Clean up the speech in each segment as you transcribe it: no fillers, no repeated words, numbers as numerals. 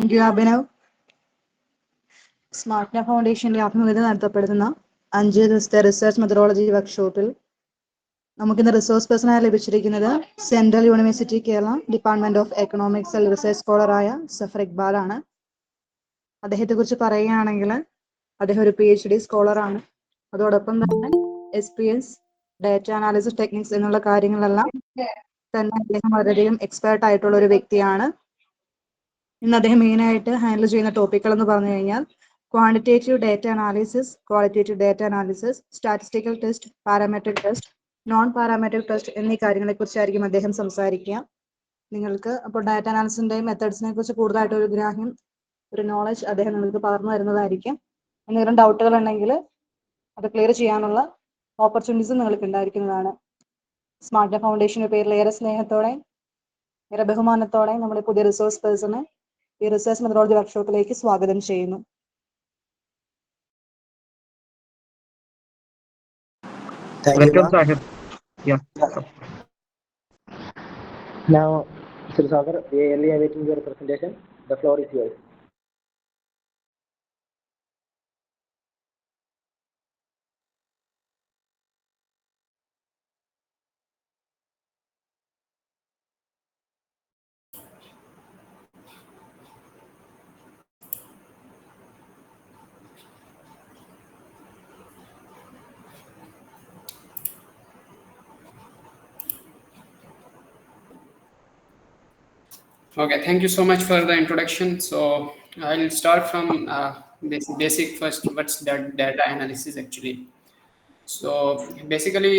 Thank you, Abhinav. സ്മാർട്ട്ന ഫൗണ്ടേഷന്റെ ആഭിമുഖ്യത്തിൽ നടത്തപ്പെടുന്ന 5 ദിവസത്തെ റിസർച്ച് മെത്തഡോളജി വർക്ക്ഷോപ്പിൽ നമുക്കിന്ന് റിസോഴ്സ് പേഴ്സണായി ലഭിച്ചിരിക്കുന്നത് central university Kerala department of economics and research സ്കോളറായ സഫർ ഇക്ബാൽ ആണ്. അദ്ദേഹത്തെ കുറിച്ച് പറയുകയാണെങ്കിൽ അദ്ദേഹം ഒരു PhD സ്കോളറാണ്. അതോടൊപ്പം തന്നെ SPS, ഡാറ്റ അനാലിസിസ് ടെക്നിക്സ് എന്നുള്ള കാര്യങ്ങളെല്ലാം തന്നെ അദ്ദേഹം വളരെയധികം എക്സ്പേർട്ട് ആയിട്ടുള്ള ഒരു വ്യക്തിയാണ്. ഇന്ന് അദ്ദേഹം മെയിനായിട്ട് ഹാൻഡിൽ ചെയ്യുന്ന ടോപ്പിക്കുകൾ എന്ന് പറഞ്ഞു കഴിഞ്ഞാൽ quantitative data analysis, qualitative data analysis, statistical test, parametric test, non parametric test എന്നീ കാര്യങ്ങളെ കുറിച്ചായിരിക്കും അദ്ദേഹം സംസാരിക്കുക. നിങ്ങൾക്ക് അപ്പോൾ ഡാറ്റ അനാലിസിസിന്റെയും മെത്തേഡ്സിനെ കുറിച്ച് കൂടുതലായിട്ട് ഒരു ഗ്രാഹ്യം, ഒരു നോളജ് അദ്ദേഹം നിങ്ങൾക്ക് പകർന്നു തരുന്നതായിരിക്കും. എന്തെങ്കിലും ഡൗട്ടുകൾ ഉണ്ടെങ്കിൽ അത് ക്ലിയർ ചെയ്യാനുള്ള ഓപ്പർച്യൂണിറ്റീസ് നിങ്ങൾക്ക് ഉണ്ടായിരിക്കുന്നതാണ്. സ്മാർട്ട്ന ഫൗണ്ടേഷന്റെ പേരിൽ ഏറെ സ്നേഹത്തോടെ, ഏറെ ബഹുമാനത്തോടെ നമ്മുടെ പുതിയ റിസോഴ്സ് പേഴ്സണെ ഈ റിസർച്ച് മെത്തഡോളജി വർക്ക്ഷോപ്പിലേക്ക് സ്വാഗതം ചെയ്യുന്നു. Welcome, Sahib. Yeah. Now, Mr. Sagar, we are early awaiting your presentation. The floor is yours. Okay, thank you so much for the introduction. So I'll start from basic first. What's data analysis actually? So basically,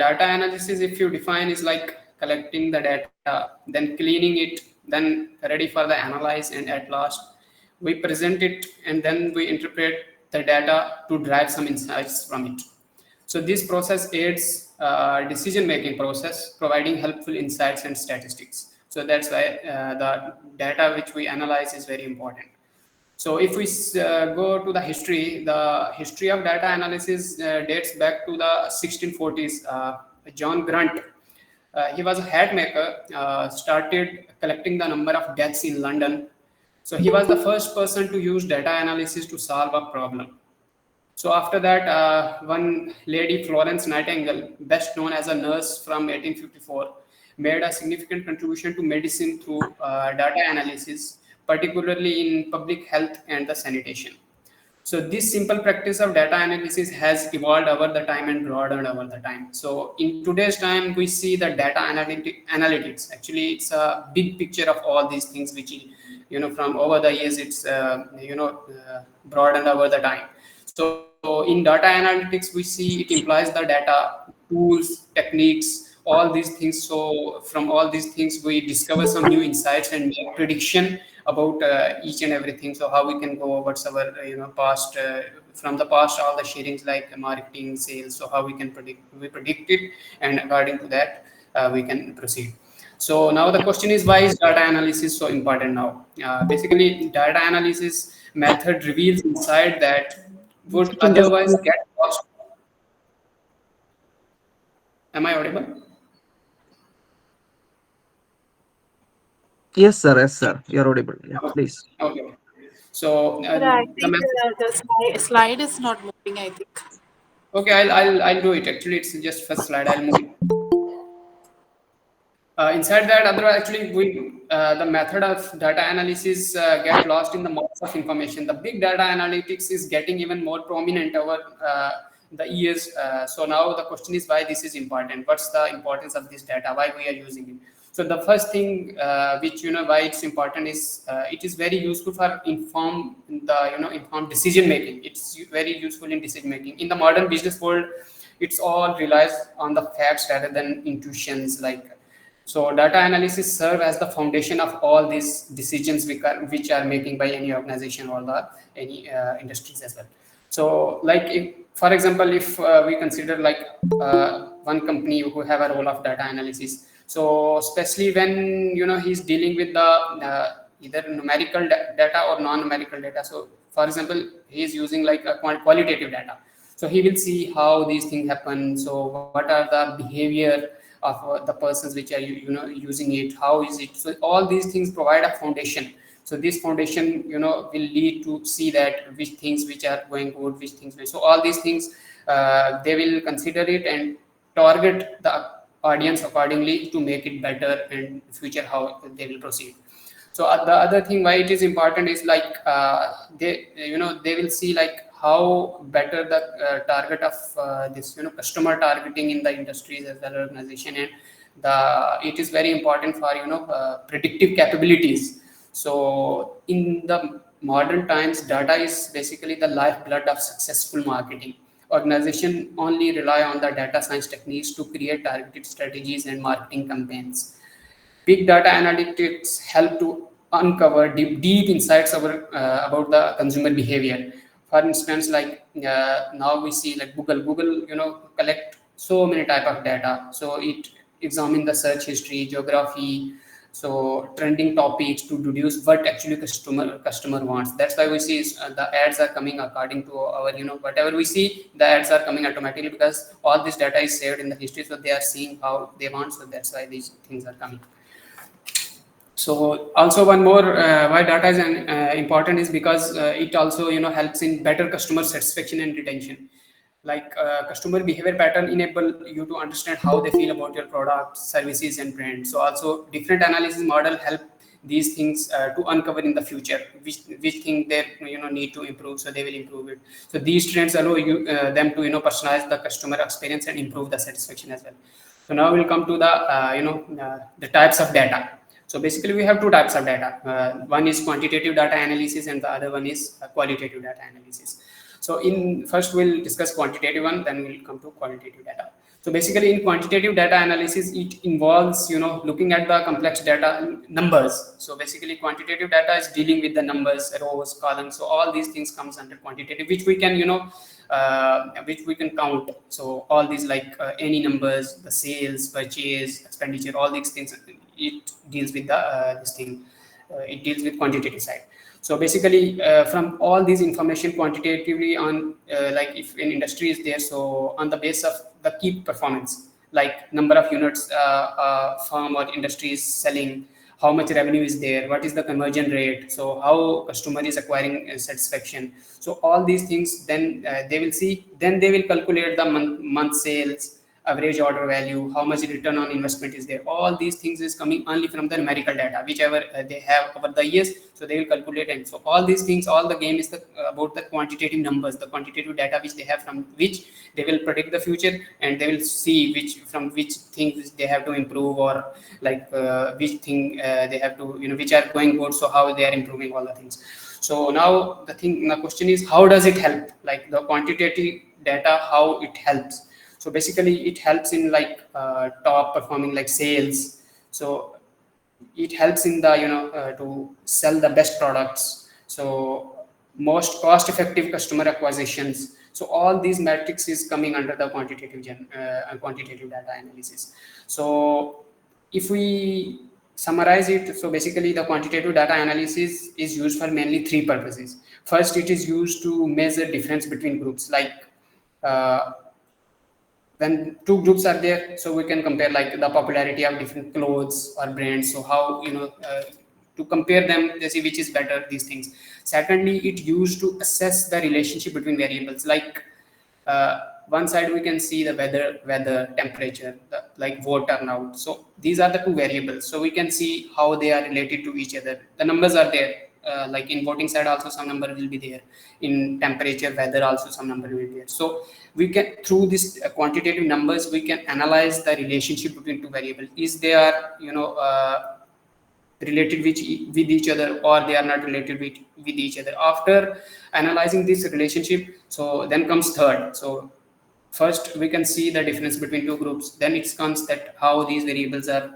data analysis, if you define, is like collecting the data, then cleaning it, then ready for the analyze, and at last we present it, and then we interpret the data to drive some insights from it. So this process aids decision-making process, providing helpful insights and statistics. So that's why the data which we analyze is very important. So if we go to the history of data analysis dates back to the 1640s. John Grunt, he was a hat maker, started collecting the number of deaths in London. So he was the first person to use data analysis to solve a problem. So after that, one lady, Florence Nightingale, best known as a nurse from 1854, made a significant contribution to medicine through data analysis, particularly in public health and the sanitation. So this simple practice of data analysis has evolved over the time and broadened over the time. So in today's time, we see the data analytics. Actually, it's a big picture of all these things, which, from over the years, it's, broadened over the time. So in data analytics, we see it implies the data, tools, techniques, all these things. So from all these things, we discover some new insights and make prediction about each and everything. So how we can go what's our past, from the past, all the sharings like marketing, sales. So how we can predict it, and according to that we can proceed. So now the question is, why is data analysis so important now? Basically, data analysis method reveals insight that would otherwise get lost. Am I audible? Yes, sir. Yes, sir. You're audible. Yeah, please. Okay. So I think the slide is not moving, I think. Okay, I'll do it. Actually, it's just first slide. I'll move it. Inside that, otherwise, actually, the method of data analysis get lost in the mass of information. The big data analytics is getting even more prominent over the years. So now the question is, why this is important? What's the importance of this data? Why we are using it? So the first thing which why it's important is it is very useful for informed decision making. It's very useful in decision making. In the modern business world, it's all relies on the facts rather than intuitions. So data analysis serve as the foundation of all these decisions which are making by any organization or any industries as well. So for example, if we consider one company who have a role of data analysis. So especially when he's dealing with the either numerical data or non-numerical data. So for example, he is using a qualitative data. So he will see how these things happen. So what are the behavior of the persons which are using it? How is it? So all these things provide a foundation. So this foundation, will lead to see that which things which are going good, which things. So all these things, they will consider it and target the audience accordingly to make it better and future how they will proceed. So the other thing why it is important is like they will see like how better the target of this customer targeting in the industries as well as organization, and it is very important for predictive capabilities. So in the modern times, data is basically the lifeblood of successful marketing. Organization only rely on the data science techniques to create targeted strategies and marketing campaigns. Big data analytics help to uncover deep insights about the consumer behavior. For instance, like now we see like Google, collect so many type of data. So it examine the search history, geography, so trending topics to deduce what actually customer wants. That's why we see the ads are coming according to our whatever we see, the ads are coming automatically because all this data is saved in the history, so they are seeing how they want. So that's why these things are coming. So also one more why data is important is because it also helps in better customer satisfaction and retention. Like customer behavior pattern enable you to understand how they feel about your products, services, and brand. So also different analysis model help these things to uncover in the future which thing they need to improve, so they will improve it. So these trends allow you them to personalize the customer experience and improve the satisfaction as well. So now we'll come to the types of data. So basically, we have two types of data. One is quantitative data analysis, and the other one is qualitative data analysis. So in first we'll discuss quantitative one, then we'll come to qualitative data. So basically, in quantitative data analysis, it involves looking at the complex data numbers. So basically, quantitative data is dealing with the numbers, rows, columns. So all these things comes under quantitative, which we can which we can count. So all these like any numbers, the sales, purchase, expenditure, all these things. It deals with the this thing. It deals with quantitative side. So basically, from all these information quantitatively on like if an industry is there, so on the base of the key performance, like number of units firm or industry is selling, how much revenue is there, what is the conversion rate, so how customer is acquiring satisfaction. So all these things, then they will see, then they will calculate the month sales, average order value, how much return on investment is there. All these things is coming only from the numerical data, whichever they have over the years. So they will calculate, and so all these things, all the game is about the quantitative numbers, the quantitative data which they have, from which they will predict the future, and they will see which things they have to improve, or like which thing they have to which are going good. So how they are improving all the things. So now the question is, how does it help? Like the quantitative data, how it helps? So basically, it helps in like top performing like sales. So it helps in the to sell the best products. So most cost-effective customer acquisitions. So all these metrics is coming under the quantitative data analysis. So if we summarize it, so basically the quantitative data analysis is used for mainly three purposes. First, it is used to measure difference between groups, like uh, when two groups are there, so we can compare like the popularity of different clothes or brands. So how to compare them, they see which is better, these things. Secondly, it used to assess the relationship between variables, like one side we can see the weather temperature, like vote turnout. So these are the two variables, so we can see how they are related to each other. The numbers are there, like in voting side also some number will be there, in temperature, weather also some number will be there. So we can, through this quantitative numbers, we can analyze the relationship between two variables. Is they are related with each other, or they are not related with each other. After analyzing this relationship, so then comes third. So first we can see the difference between two groups, then it comes that how these variables are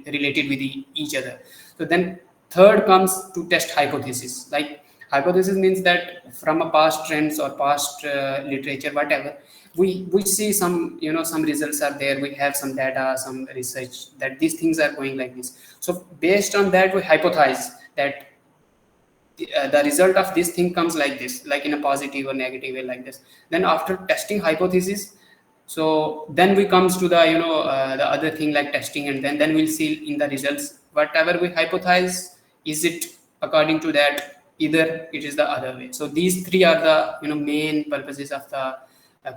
related with each other. So then third comes to test hypothesis. Like hypothesis means that from a past trends or past literature, whatever, we see some some results are there, we have some data, some research that these things are going like this. So based on that, we hypothesize that the result of this thing comes like this, like in a positive or negative way, like this. Then after testing hypothesis, so then we comes to the the other thing like testing, and then we'll see in the results whatever we hypothesize, is it according to that, either it is the other way. So these three are the main purposes of the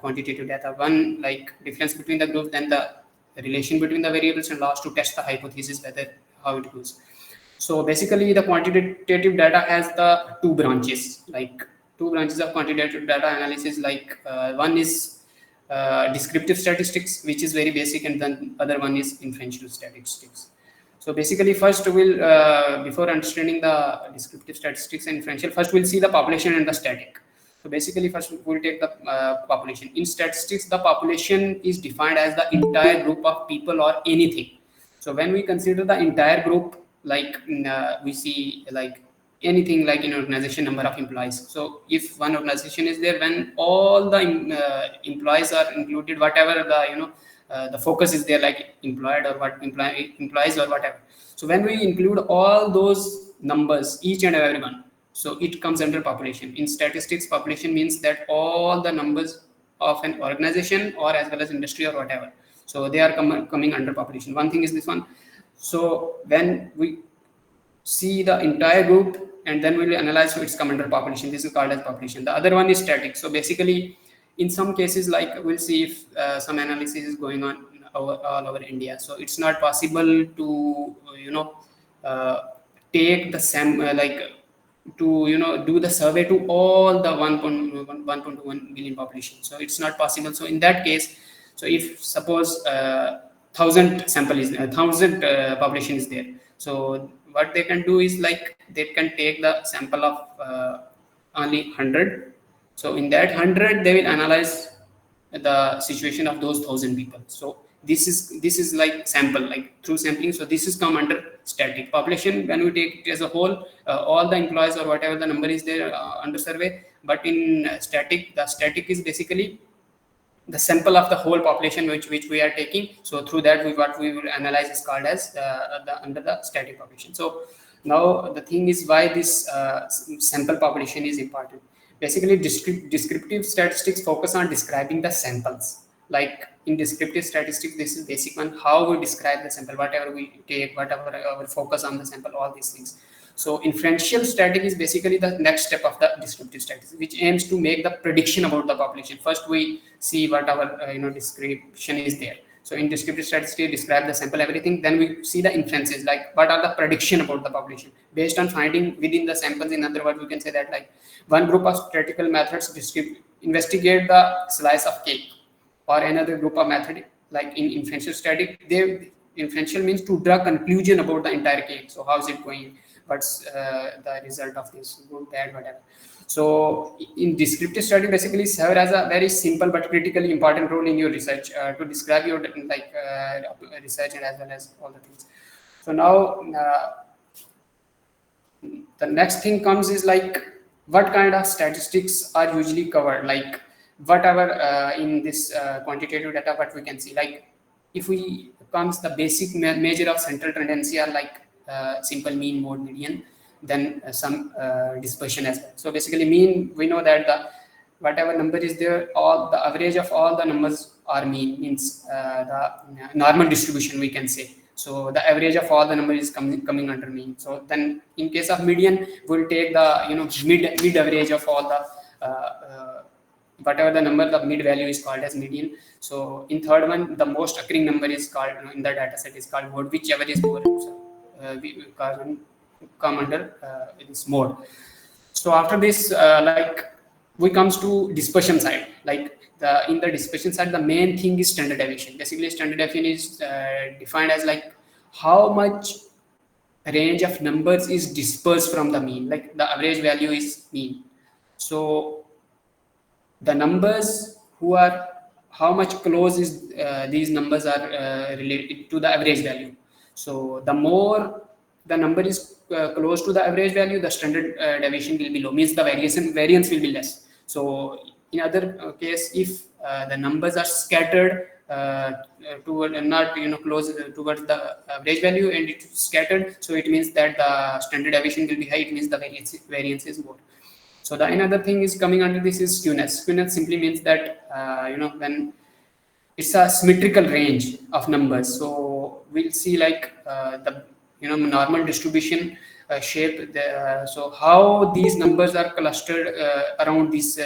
quantitative data. One, like difference between the groups, then the relation between the variables, and last to test the hypothesis whether how it goes. So basically, the quantitative data has the two branches of quantitative data analysis. Like one is descriptive statistics, which is very basic, and then other one is inferential statistics. So basically, first we'll before understanding the descriptive statistics and inferential, first we'll see the population and the static. So basically, first we'll take the population. In statistics, the population is defined as the entire group of people or anything. So when we consider the entire group, like we see like anything like in organization, number of employees. So if one organization is there, when all the employees are included, whatever the the focus is there, like employed or what implies or whatever. So when we include all those numbers, each and every one, so it comes under population. In statistics, population means that all the numbers of an organization or as well as industry or whatever. So they are coming under population. One thing is this one. So when we see the entire group and then we'll analyze, so it's come under population. This is called as population. The other one is static. So basically, in some cases, like we'll see if some analysis is going on all over India. So it's not possible to take the do the survey to all the 1.1 billion population. So it's not possible. So in that case, so if suppose 1,000 sample is 1,000 population is there, so what they can do is like they can take the sample of only 100. So in that 100, they will analyze the situation of those 1,000 people. So this is like sample, like through sampling. So this is come under static. Population, when we take it as a whole, all the employees or whatever the number is there under survey. But in static, the static is basically the sample of the whole population which we are taking. So through that, what we will analyze is called as under the static population. So now the thing is why this sample population is important. Basically, descriptive statistics focus on describing the samples. Like in descriptive statistics, this is basic one, how we describe the sample, whatever we take, whatever our focus on the sample, all these things. So inferential static is basically the next step of the descriptive statistics, which aims to make the prediction about the population. First, we see what our description is there. So in descriptive statistics, describe the sample, everything. Then we see the inferences, like what are the prediction about the population based on finding within the samples. In other words, we can say that like one group of statistical methods investigate the slice of cake, or another group of method like in inferential static. Inferential means to draw conclusion about the entire cake. So how is it going? What's the result of this, good, bad, whatever. So in descriptive study basically serve as a very simple but critically important role in your research to describe your research and as well as all the things. So now the next thing comes is like what kind of statistics are usually covered, like whatever in this quantitative data, what we can see, like if we comes the basic measure of central tendency are like simple mean, mode, median, then some dispersion as well. So basically mean, we know that the whatever number is there, all the average of all the numbers are mean, means the normal distribution we can say. So the average of all the numbers is coming under mean. So then in case of median, we'll take the mid average of all the whatever the number, the mid value is called as median. So in third one, the most occurring number is called in the data set is called mode, whichever is more we come under this mode. So after this, like we comes to dispersion side. Like in the dispersion side, the main thing is standard deviation. Basically, standard deviation is defined as like how much range of numbers is dispersed from the mean. Like the average value is mean. So the numbers who are how much close is these numbers are related to the average value. So the more the number is close to the average value, the standard deviation will be low, means the variance will be less. So in other case, if the numbers are scattered toward not close towards the average value and it's scattered, so it means that the standard deviation will be high, it means the variance is more. So the another thing is coming under this is skewness. Skewness simply means that when it's a symmetrical range of numbers. So we'll see like the normal distribution shape so how these numbers are clustered around this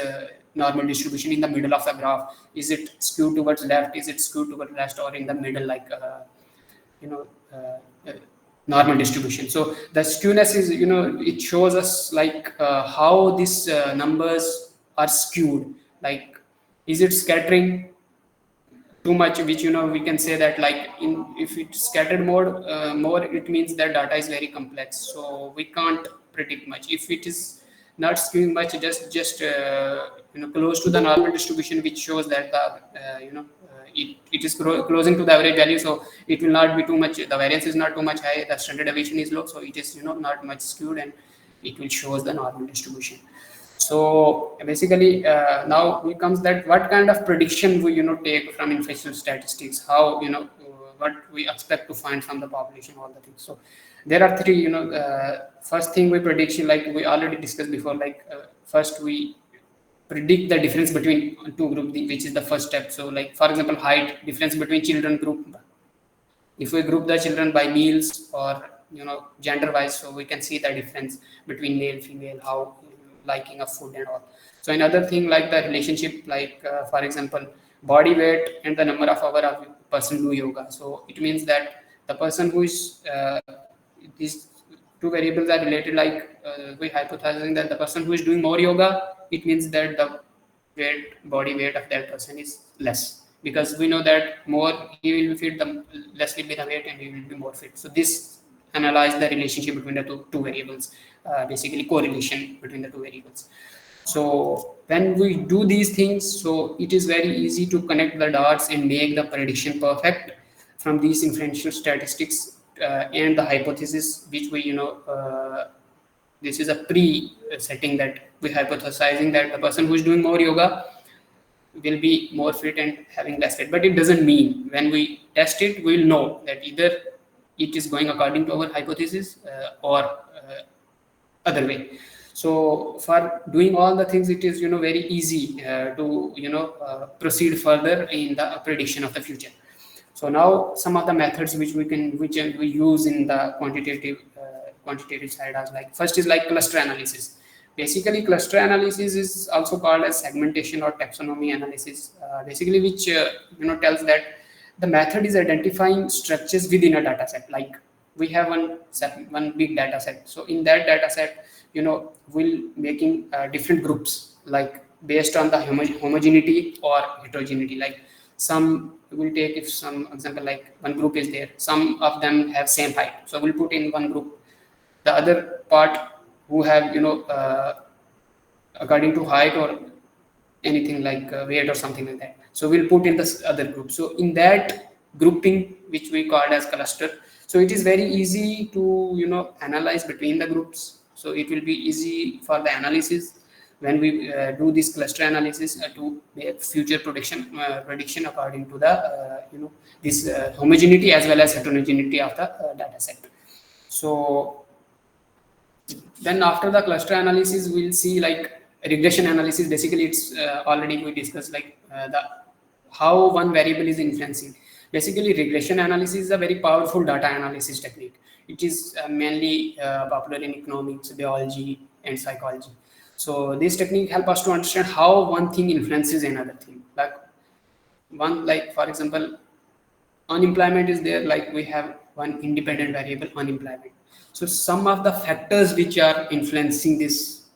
normal distribution in the middle of the graph. Is it skewed towards left, is it skewed towards left, or in the middle, like you know normal distribution. So the skewness is, it shows us like how these numbers are skewed, like is it scattering too much, which we can say that, like, if it's scattered more, it means that data is very complex, so we can't predict much. If it is not skewing much, just close to the normal distribution, which shows that the it is closing to the average value, so it will not be too much, the variance is not too much high, the standard deviation is low, so it is not much skewed, and it will shows the normal distribution. So basically, now it comes that what kind of prediction we take from inflation statistics, how what we expect to find from the population, all the things. So there are three. First thing we prediction, like we already discussed before, like first we predict the difference between two groups, which is the first step. So like for example, height difference between children group. If we group the children by meals or gender wise, so we can see the difference between male female, how liking of food and all. So another thing, like the relationship, like for example, body weight and the number of hour of person do yoga. So it means that the person who is these two variables are related, like we hypothesizing that the person who is doing more yoga, it means that the body weight of that person is less, because we know that more he will be fit, the less will be the weight, and he will be more fit. So this analyze the relationship between the two variables, basically correlation between the two variables. So when we do these things, so it is very easy to connect the dots and make the prediction perfect from these influential statistics and the hypothesis, which we this is a pre-setting that we hypothesizing that the person who is doing more yoga will be more fit and having less fit. But it doesn't mean when we test it, we will know that either it is going according to our hypothesis or other way. So for doing all the things, it is very easy to proceed further in the prediction of the future. So now some of the methods which we use in the quantitative side as, like, first is like cluster analysis. Basically, cluster analysis is also called as segmentation or taxonomy analysis, basically which tells that the method is identifying structures within a data set. Like we have one big data set, so in that data set we'll making different groups, like based on the homogeneity or heterogeneity. Like some will take, if some example, like one group is there, some of them have same height, so we'll put in one group. The other part who have according to height or anything like weight or something like that, so we'll put in this other group. So in that grouping, which we call as cluster, so it is very easy to analyze between the groups. So it will be easy for the analysis when we do this cluster analysis to make future prediction according to the this homogeneity as well as heterogeneity of the data set. So then after the cluster analysis, we'll see like regression analysis. Basically, it's already we discussed, like the how one variable is influencing. Basically, regression analysis is a very powerful data analysis technique. It is mainly popular in economics, biology, and psychology. So this technique helps us to understand how one thing influences another thing. Like for example, unemployment is there. Like we have one independent variable, unemployment. So some of the factors which are influencing this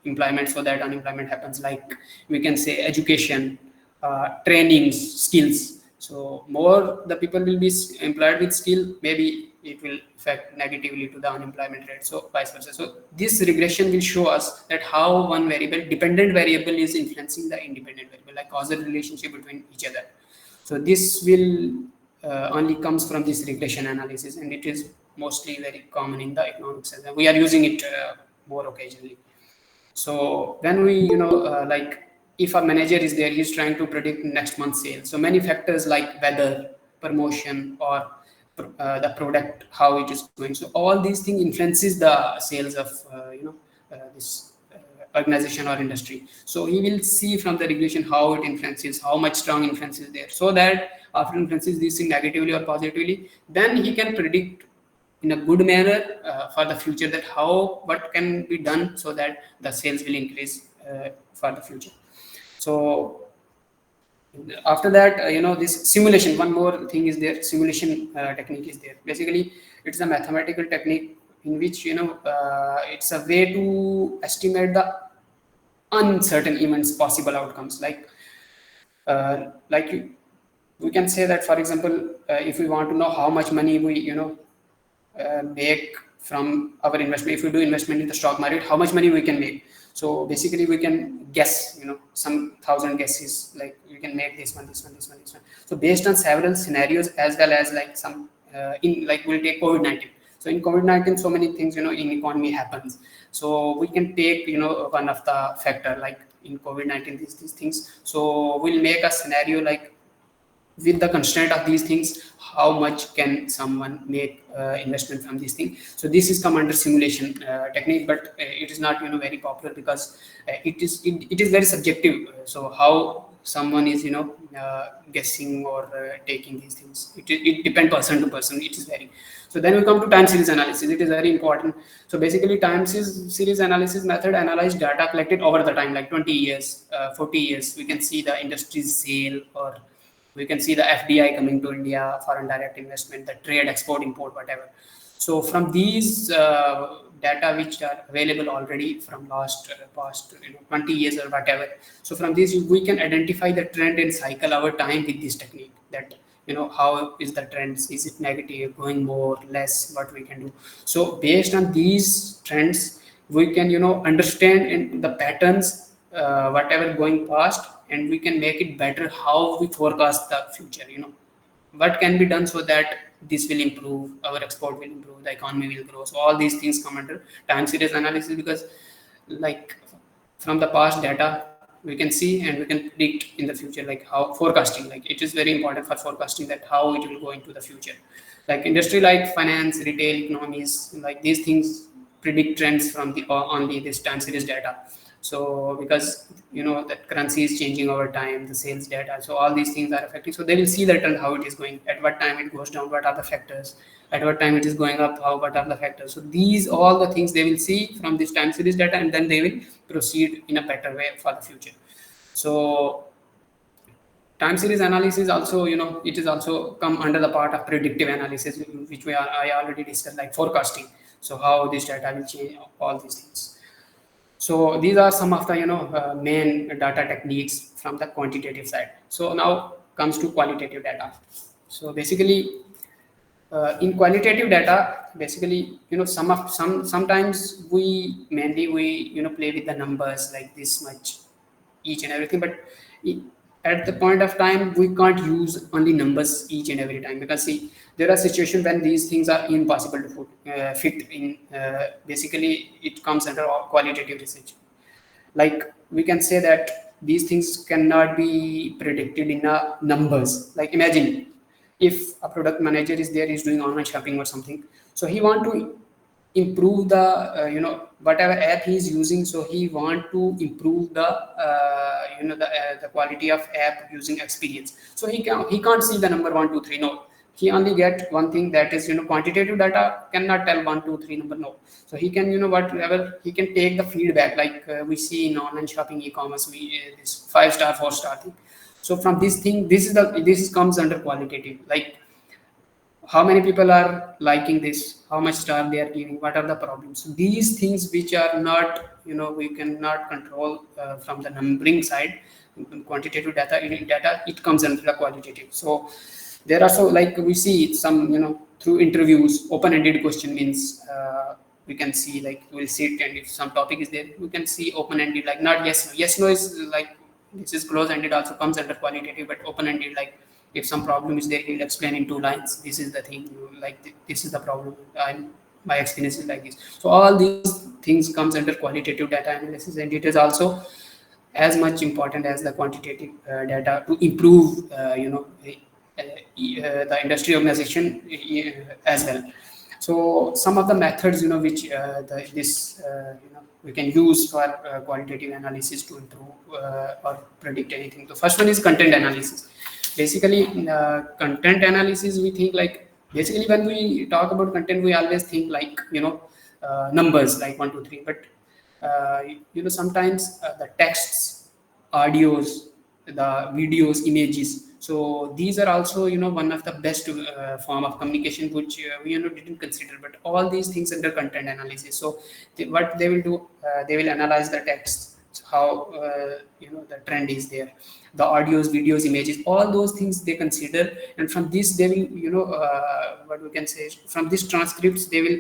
employment, so that unemployment happens, like we can say education, trainings, skills. So more the people will be employed with skill, maybe it will affect negatively to the unemployment rate, so vice versa. So this regression will show us that how one variable, dependent variable, is influencing the independent variable, like causal relationship between each other. So this will only comes from this regression analysis, and it is mostly very common in the economics. We are using it more occasionally. So when we like if a manager is there, he's trying to predict next month's sales. So many factors like weather, promotion, or the product, how it is going. So all these things influences the sales of this organization or industry. So he will see from the regression how it influences, how much strong influence is there, so that after influences these things negatively or positively, then he can predict in a good manner for the future, that what can be done so that the sales will increase for the future. So after that, this simulation, one more thing is there, simulation technique is there. Basically, it's a mathematical technique in which, it's a way to estimate the uncertain events, possible outcomes. Like we can say that, for example, if we want to know how much money we make from our investment, if we do investment in the stock market, how much money we can make. So basically we can guess, some thousand guesses, like we can make this one, this one, this one, this one. So based on several scenarios, as well as like some in, like, we'll take COVID-19. So in COVID-19, so many things, in economy happens. So we can take, one of the factor, like in COVID-19, these things. So we'll make a scenario like, with the constraint of these things, how much can someone make investment from these things. So this is come under simulation technique, but it is not very popular, because it is very subjective. So how someone is guessing or taking these things, it depends person to person, it is very. So then we come to time series analysis. It is very important. So basically, time series analysis method analyze data collected over the time, like 20 years, 40 years. We can see the industry's sale, or we can see the FDI coming to India, foreign direct investment, the trade, export, import, whatever. So from these data which are available already from past 20 years or whatever, so from these we can identify the trend and cycle over time with this technique. That how is the trends? Is it negative, going more, less? What we can do? So based on these trends, we can understand in the patterns, whatever going past, and we can make it better, how we forecast the future. What can be done so that this will improve, our export will improve, the economy will grow. So all these things come under time series analysis, because like from the past data we can see and we can predict in the future, like how forecasting, like it is very important for forecasting, that how it will go into the future. Like industry like finance, retail, economies, like these things predict trends from the only this time series data. So because that currency is changing over time, the sales data, so all these things are affecting. So they will see the trend, how it is going, at what time it goes down, what are the factors, at what time it is going up, what are the factors. So these all the things they will see from this time series data, and then they will proceed in a better way for the future. So time series analysis also, it is also come under the part of predictive analysis, which I already discussed, like forecasting. So how this data will change, all these things. So these are some of the main data techniques from the quantitative side. So now comes to qualitative data. So basically, in qualitative data, basically, sometimes we play with the numbers, like this much each and everything, but at the point of time we can't use only numbers each and every time, because see, there are situations when these things are impossible to fit in. Basically it comes under qualitative research. Like we can say that these things cannot be predicted in numbers. Like imagine if a product manager is there, is doing online shopping or something, so he want to improve the whatever app he is using, so he want to improve the the quality of app using experience. So he can't see the number 1 2 3, no, he only get one thing, that is quantitative data cannot tell 1 2 3 number, no. So he can whatever, he can take the feedback, like we see in online shopping, e-commerce, we this 5-star 4-star thing. So from this thing, this comes under qualitative, like how many people are liking this, how much star they are giving, what are the problems. So these things which are not we cannot control from the numbering side. Quantitative data, it comes under the qualitative. So there are, so like we see some through interviews, open-ended question means we can see, like we'll sit, and if some topic is there, we can see open-ended, like not yes no. Yes no is like, this is close-ended, also comes under qualitative, but open-ended, like if some problem is there, he'll explain in 2 lines, this is the thing, like this is the problem, my experience is like this. So all these things comes under qualitative data analysis, and it is also as much important as the quantitative data to improve the industry organization as well. So some of the methods which we can use for qualitative analysis to improve or predict anything. The first one is content analysis. Basically, content analysis, we think like Basically, when we talk about content, we always think like, numbers like 1 2 3, but sometimes the texts, audios, the videos, images, so these are also one of the best form of communication, which we didn't consider, but all these things under content analysis. So what they will do, they will analyze the text, so how the trend is there, the audios, videos, images, all those things they consider, and from this they will what we can say, from these transcripts they will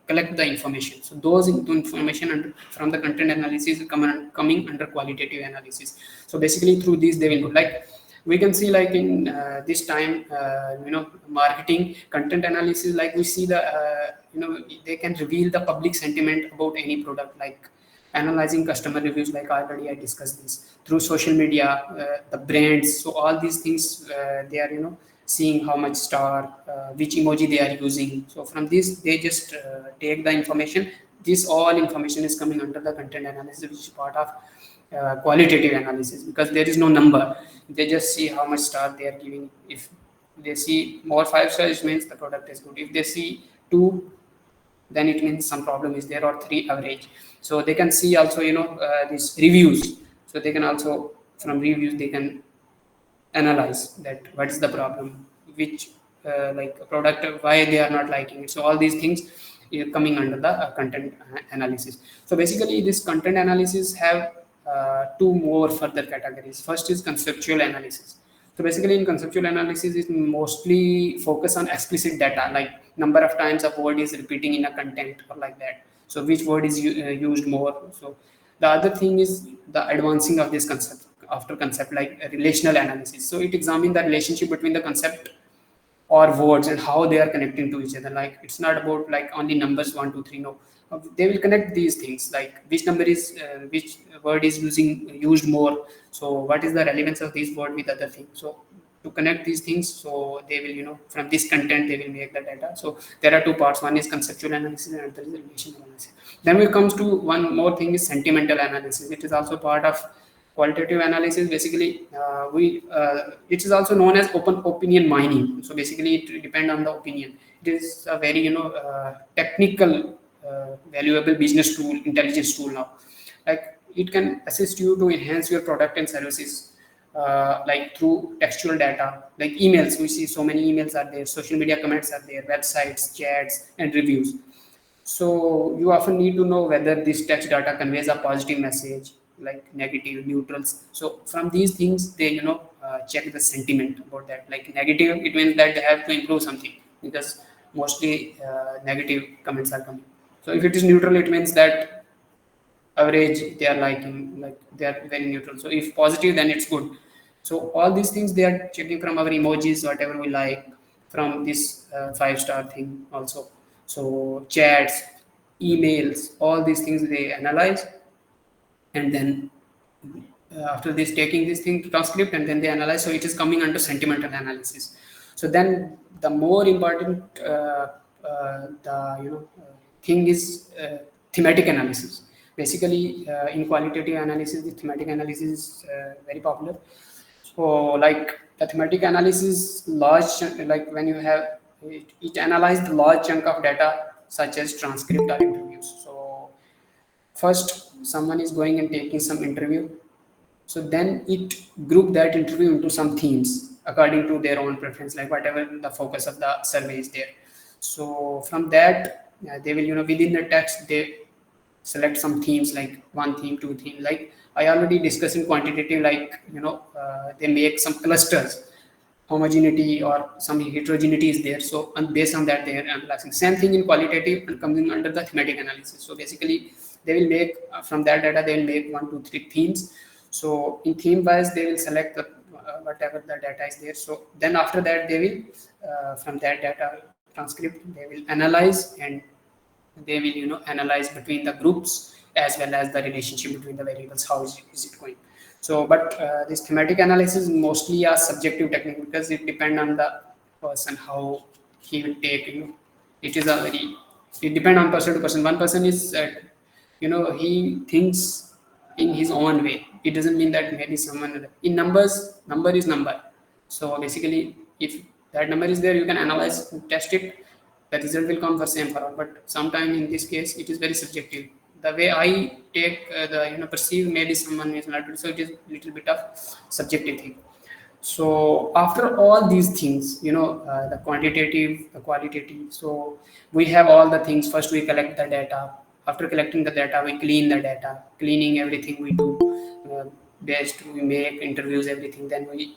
collect the information. So those information from the content analysis coming under qualitative analysis. So basically through these they will go, like we can see like in this time marketing content analysis, like we see the they can reveal the public sentiment about any product, like analyzing customer reviews, like already I discussed this, through social media, the brands. So all these things they are seeing how much star, which emoji they are using. So from this they just take the information. This all information is coming under the content analysis, which is part of qualitative analysis, because there is no number. They just see how much star they are giving. If they see more 5 stars, it means the product is good. If they see 2, then it means some problem is there, or 3 average. So they can see also these reviews. So they can also, from reviews they can analyze that what is the problem, which like a product, why they are not liking it. So all these things coming under the content analysis. So basically this content analysis have two more further categories. First is conceptual analysis. So basically in conceptual analysis it mostly focus on explicit data, like number of times a word is repeating in a content or like that. So which word is used more. So the other thing is the advancing of this concept, after concept, like relational analysis. So it examines the relationship between the concept or words and how they are connecting to each other. Like it's not about like only numbers 1 2 3. No, they will connect these things, like which number is which word is used more. So what is the relevance of this word with other things. So to connect these things, so they will from this content they will make the data. So there are two parts. One is conceptual analysis and another is relational analysis. Then we comes to one more thing is sentimental analysis. It is also part of qualitative analysis. Basically we it is also known as open opinion mining. So basically it depend on the opinion. It is a very technical valuable business tool, intelligence tool now. Like it can assist you to enhance your product and services, like through textual data, like emails. We see so many emails are there, social media comments are there, websites, chats, and reviews. So you often need to know whether this text data conveys a positive message, like negative, neutrals. So from these things, they check the sentiment about that. Like negative, it means that they have to improve something, because mostly negative comments are coming. So if it is neutral, it means that average they are liking, like they are very neutral. So if positive, then it's good. So all these things they are checking from our emojis, whatever we like, from this 5 star thing also. So chats, emails, all these things they analyze, and then after this taking this thing to transcript, and then they analyze. So it is coming under sentimental analysis. So then the more important the thing is thematic analysis. Basically in qualitative analysis, the thematic analysis is very popular. So like the thematic analysis, like when you have it analyzed large chunk of data such as transcript or interviews. So first someone is going and taking some interview, so then it group that interview into some themes according to their own preference, like whatever the focus of the survey is there. So from that they will within the text they select some themes, like one theme, two theme. Like I already discussed in quantitative, like they make some clusters, homogeneity or some heterogeneity is there. So and based on that they are analyzing. Same thing in qualitative and coming under the thematic analysis. So basically they will make from that data they will make 1 2 3 themes. So in theme wise they will select the whatever the data is there. So then after that they will from that data transcript they will analyze, and they will analyze between the groups as well as the relationship between the variables, how is it going. So but this thematic analysis is mostly a subjective technique, because it depend on the person how he will take. It is a very, it depend on person to person. One person is he thinks in his own way. It doesn't mean that maybe someone in numbers, number is number. So basically if that number is there, you can analyze, test it, the result will come for same for all. But sometimes in this case it is very subjective. The way I take the perceive, maybe someone is not, so it is little bit of subjective thing. So after all these things, the quantitative, the qualitative, so we have all the things. First we collect the data. After collecting the data, we clean the data. Cleaning everything we do, based, we make interviews, everything. Then we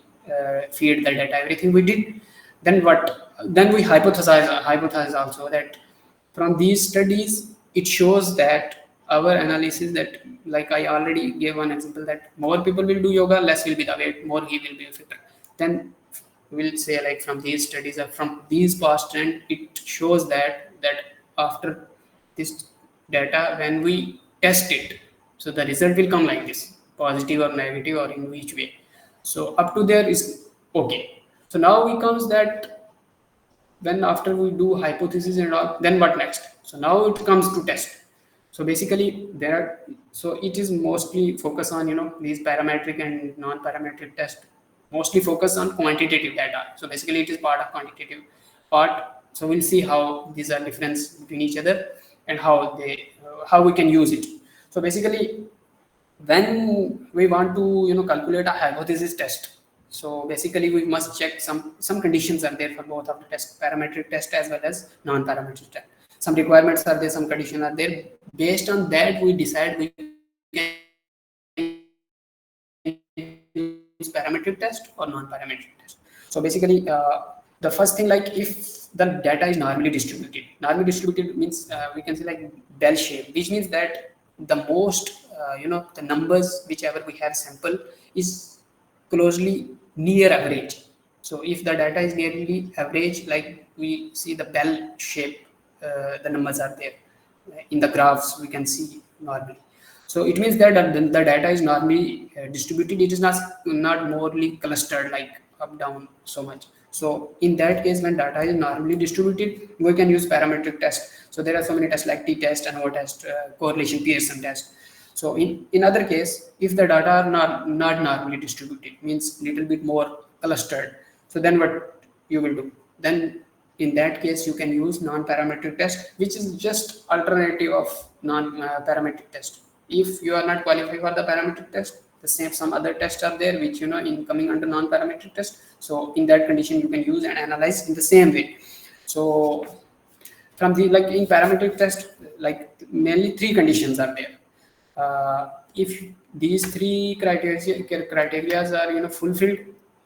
feed the data, everything we did. Then what? Then we hypothesize also that from these studies, it shows that our analysis, that like I already gave one example, that more people will do yoga, less will be the weight, more he will be fitter. Then we'll say, like, from these studies or from these past trend, it shows that after this data, when we test it, so the result will come like this, positive or negative or in which way. So up to there is okay. So now we comes that when after we do hypothesis and all, then what next? So now it comes to test. So basically so it is mostly focus on these parametric and non-parametric test, mostly focus on quantitative data. So basically it is part of quantitative part. So we'll see how these are difference between each other and how we can use it. So basically when we want to calculate a hypothesis test, so basically we must check some conditions are there for both of the test, parametric test as well as non-parametric test. Some requirements are there, some conditions are there. Based on that we decide we can use parametric test or non-parametric test. So basically the first thing, like, if the data is normally distributed means we can say like bell shape, which means that the most the numbers whichever we have sample is closely near average. So if the data is nearly average, like we see the bell shape, the numbers are there in the graphs, we can see normally. So it means that the data is normally distributed. It is not morely clustered like up down so much. So in that case, when data is normally distributed, we can use parametric test. So there are so many tests like t-test, ANOVA test, correlation Pearson test. So in other case, if the data are not normally distributed, means little bit more clustered, so then what you will do? Then in that case, you can use non-parametric test, which is just alternative of non-parametric test. If you are not qualified for the parametric test, the same some other tests are there which in coming under non-parametric test. So in that condition, you can use and analyze in the same way. So from the, like, in parametric test, like mainly three conditions are there. If these three criteria are fulfilled,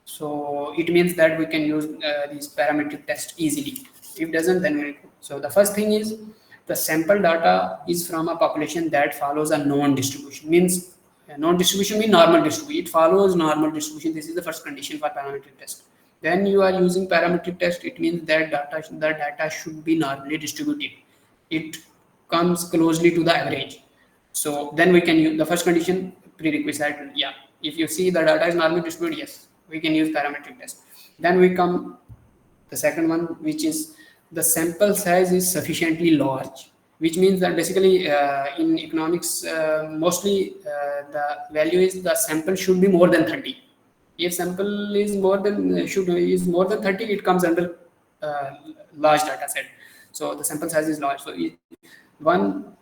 so it means that we can use these parametric test easily. If doesn't, then we'll go. So the first thing is the sample data is from a population that follows a known distribution. Means known distribution means normal distribution. It follows normal distribution. This is the first condition for parametric test. When you are using parametric test, it means that the data should be normally distributed. It comes closely to the average. So then we can use the first condition, prerequisite. Yeah, if you see the data is normally distributed, yes, we can use parametric test. Then we come the second one, which is the sample size is sufficiently large, which means that basically in economics mostly the value is the sample should be more than 30. If sample is more than 30, it comes under large data set. So the sample size is large. So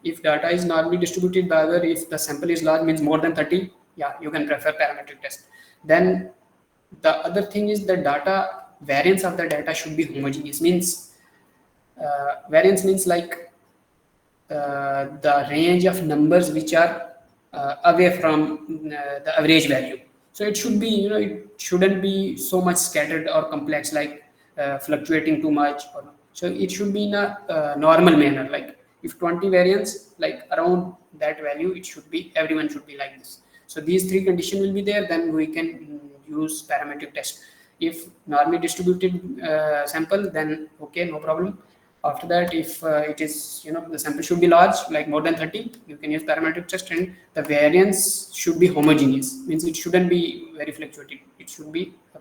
if data is normally distributed, the other, if the sample is large, means more than 30, yeah, you can prefer parametric test. Then the other thing is the data variance of the data should be homogeneous. Means variance means like the range of numbers which are away from the average value. So it should be, it shouldn't be so much scattered or complex, like fluctuating too much. So it should be in a normal manner. Like if 20 variance, like around that value, it should be, everyone should be like this. So these three conditions will be there. Then we can use parametric test. If normally distributed sample, then okay, no problem. After that, if it is, the sample should be large, like more than 30, you can use parametric test, and the variance should be homogeneous. Means it shouldn't be very fluctuating. It should be a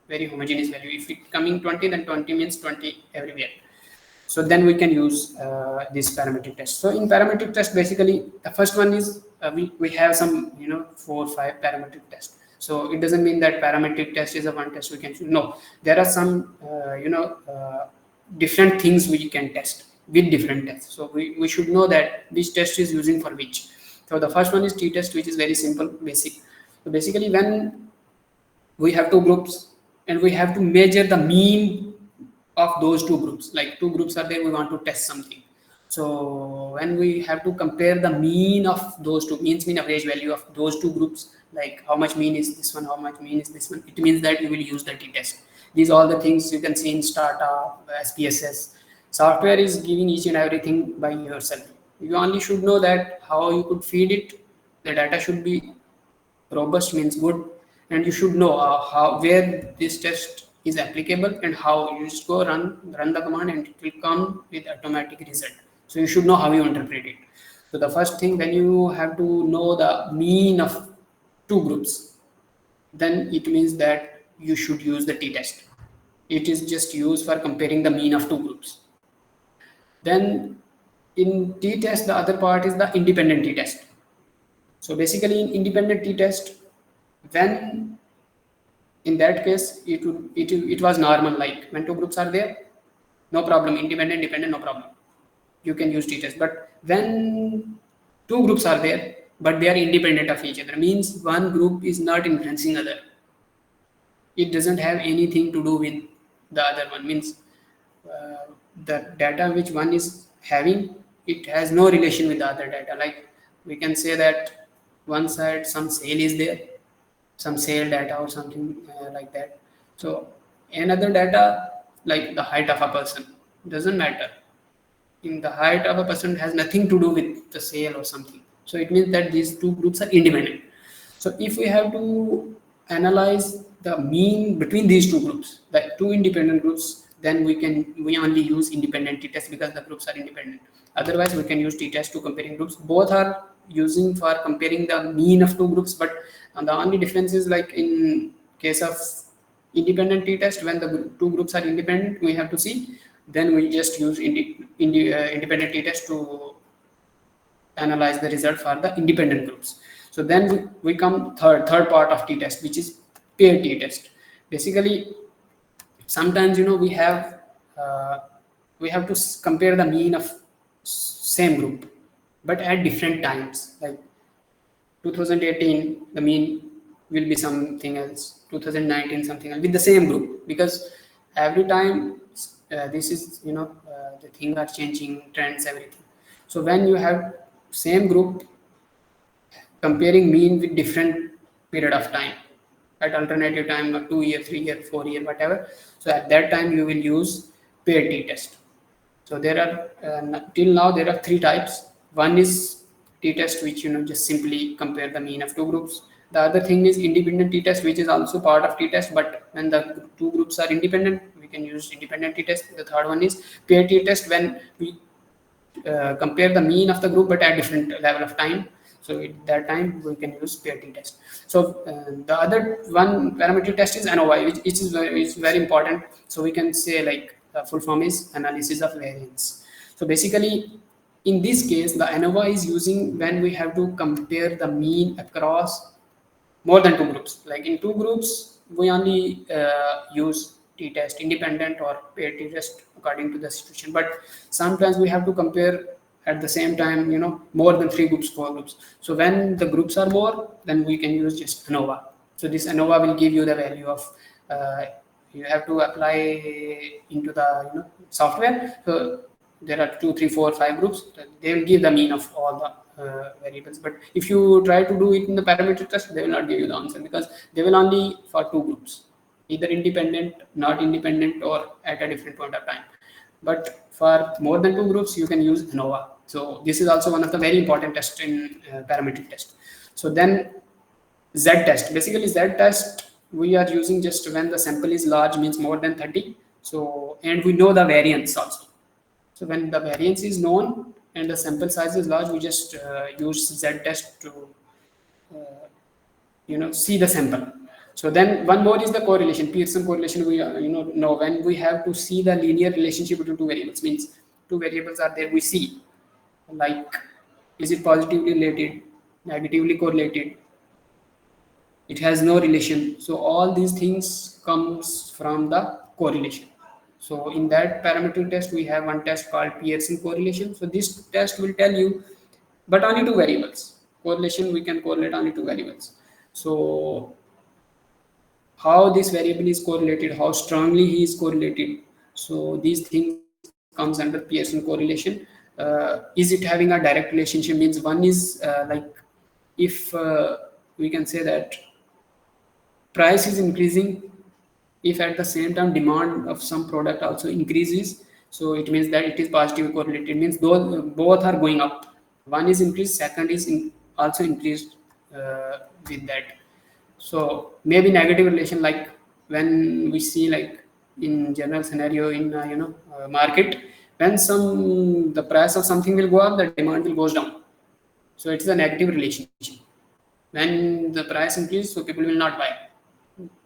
very homogeneous value. If it coming 20, then 20 means 20 everywhere. So then we can use this parametric test. So in parametric test, basically the first one is we have some 4 or 5 parametric tests. So it doesn't mean that parametric test is a one test we can choose. No, there are some different things we can test with different tests. So we should know that which test is using for which. So the first one is t-test, which is very simple, basic. So basically, when we have two groups and we have to measure the mean of those two groups, like two groups are there, we want to test something. So when we have to compare the mean of those two, means mean average value of those two groups, like how much mean is this one, how much mean is this one, it means that you will use the t-test. These are all the things you can see in startup, SPSS. Software is giving each and everything by yourself. You only should know that how you could feed it. The data should be robust, means good, and you should know how where this test is applicable and how you just go run the command and it will come with automatic result. So you should know how you interpret it. So the first thing, when you have to know the mean of two groups, then it means that you should use the t-test. It is just used for comparing the mean of two groups. Then in t-test, the other part is the independent t-test. So basically in independent t-test, when in that case it was normal, like when two groups are there, no problem, independent, dependent, no problem, you can use t-test. But when two groups are there but they are independent of each other, means one group is not influencing other, it doesn't have anything to do with the other one, means the data which one is having, it has no relation with the other data. Like we can say that one side some sale is there, some sale data or something like that. So another data, like the height of a person, doesn't matter. In the height of a person has nothing to do with the sale or something. So it means that these two groups are independent. So if we have to analyze the mean between these two groups, like two independent groups, then we only use independent t-test because the groups are independent. Otherwise, we can use t-test to comparing groups. Both are using for comparing the mean of two groups, but the only difference is, like in case of independent t-test, when the two groups are independent, we have to see, then we just use independent t-test to analyze the result for the independent groups. So then we come third part of t-test, which is pair t-test. Basically, sometimes we have to compare the mean of same group but at different times. Like 2018 the mean will be something else, 2019 something else, with the same group, because every time this is the things are changing, trends, everything. So when you have same group comparing mean with different period of time, at alternative time of 2 year, 3 year, 4 year, whatever, so at that time you will use pair t-test. So there are till now there are three types. One is t-test, which just simply compare the mean of two groups. The other thing is independent t-test, which is also part of t-test, but when the two groups are independent, we can use independent t-test. The third one is pair t-test, when we compare the mean of the group but at different level of time. So at that time we can use pair t-test. So the other one parametric test is ANOVA, which is very important. So we can say, like, full form is analysis of variance. So basically, in this case, the ANOVA is using when we have to compare the mean across more than two groups. Like in two groups, we only use t-test, independent or pair t-test, according to the situation. But sometimes we have to compare at the same time, more than three groups, four groups. So when the groups are more, then we can use just ANOVA. So this ANOVA will give you the value of you have to apply into the software. So there are 2, 3, 4, 5 groups. They will give the mean of all the variables. But if you try to do it in the parametric test, they will not give you the answer, because they will only for two groups, either independent, not independent, or at a different point of time. But for more than two groups, you can use ANOVA. So this is also one of the very important tests in parametric test. So then Z test. Basically, Z test we are using just when the sample is large, means more than 30. So, and we know the variance also. So when the variance is known and the sample size is large, we just use Z test to see the sample. So then one more is the correlation, Pearson correlation. We know when we have to see the linear relationship between two variables, means two variables are there, we see, like, is it positively related, negatively correlated, it has no relation. So all these things comes from the correlation. So in that parametric test, we have one test called Pearson correlation. So this test will tell you, but only two variables. Correlation, we can correlate only two variables. So how this variable is correlated, how strongly he is correlated. So these things comes under Pearson correlation. Is it having a direct relationship? Means one is like if we can say that price is increasing, if at the same time demand of some product also increases, so it means that it is positive correlated. It means those both are going up. One is increased, second is also increased with that. So maybe negative relation, like when we see like in general scenario in market, when the price of something will go up, the demand will goes down. So it is a negative relationship. When the price increase, so people will not buy,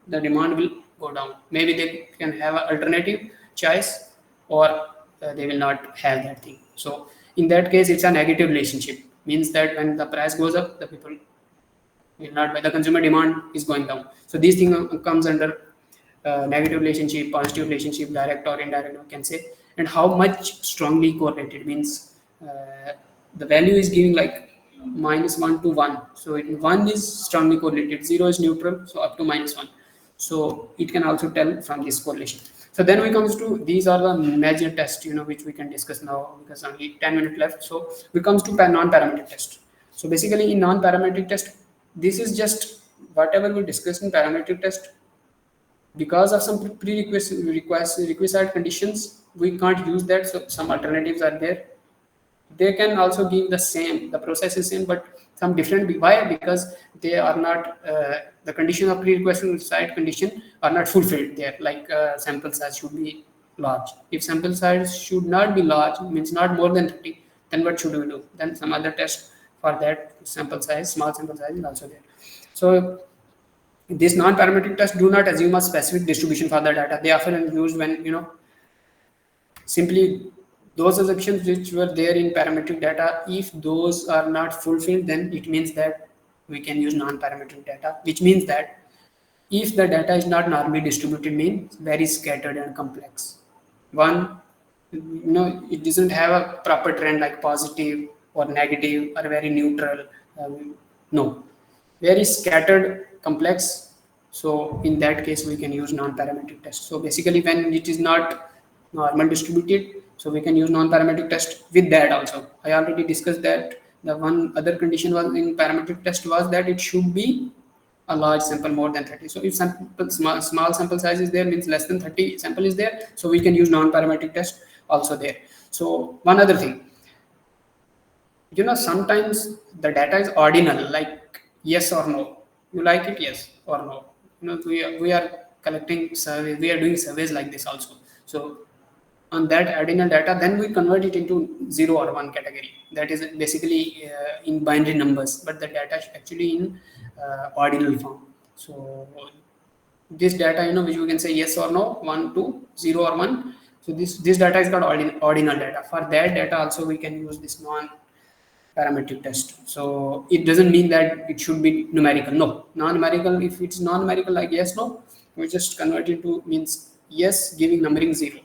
the demand will go down. Maybe they can have an alternative choice, or they will not have that thing. So in that case, it's a negative relationship. Means that when the price goes up, the people will not buy. The consumer demand is going down. So these thing comes under negative relationship, positive relationship, direct or indirect, we can say. And how much strongly correlated means the value is giving like -1 to 1. So 1 is strongly correlated, 0 is neutral, so up to -1. So it can also tell from this correlation. So then we comes to, these are the major tests, which we can discuss now because only 10 minutes left. So we comes to non-parametric test. So basically in non-parametric test, this is just whatever we discussed in parametric test. Because of some requisite conditions, we can't use that. So some alternatives are there. They can also give the same, the process is same, but some different. Why? Because they are not the condition of prerequisite condition are not fulfilled there. Like sample size should be large. If sample size should not be large, means not more than 30, then what should we do? Then some other test for that sample size, small sample size is also there. So these non-parametric tests do not assume a specific distribution for the data. They often are used when simply those assumptions which were there in parametric data, if those are not fulfilled, then it means that we can use non-parametric data, which means that if the data is not normally distributed, means very scattered and complex. One, it doesn't have a proper trend like positive or negative or very neutral. No, very scattered, complex. So in that case, we can use non-parametric test. So basically, when it is not normal distributed, so we can use non-parametric test with that also. I already discussed that. The one other condition was in parametric test was that it should be a large sample, more than 30. So if small sample size is there, means less than 30 sample is there, so we can use non-parametric test also there. So one other thing, sometimes the data is ordinal, like yes or no. You like it, yes or no. We are collecting surveys, we are doing surveys like this also. So on that ordinal data, then we convert it into 0 or 1 category. That is basically in binary numbers, but the data is actually in ordinal form. So this data, which we can say yes or no, 1 to 0 or 1. So this data is called ordinal data. For that data also we can use this non-parametric test. So it doesn't mean that it should be numerical. No, non-numerical. If it's non-numerical like yes, no, we just convert it to means yes giving numbering 0.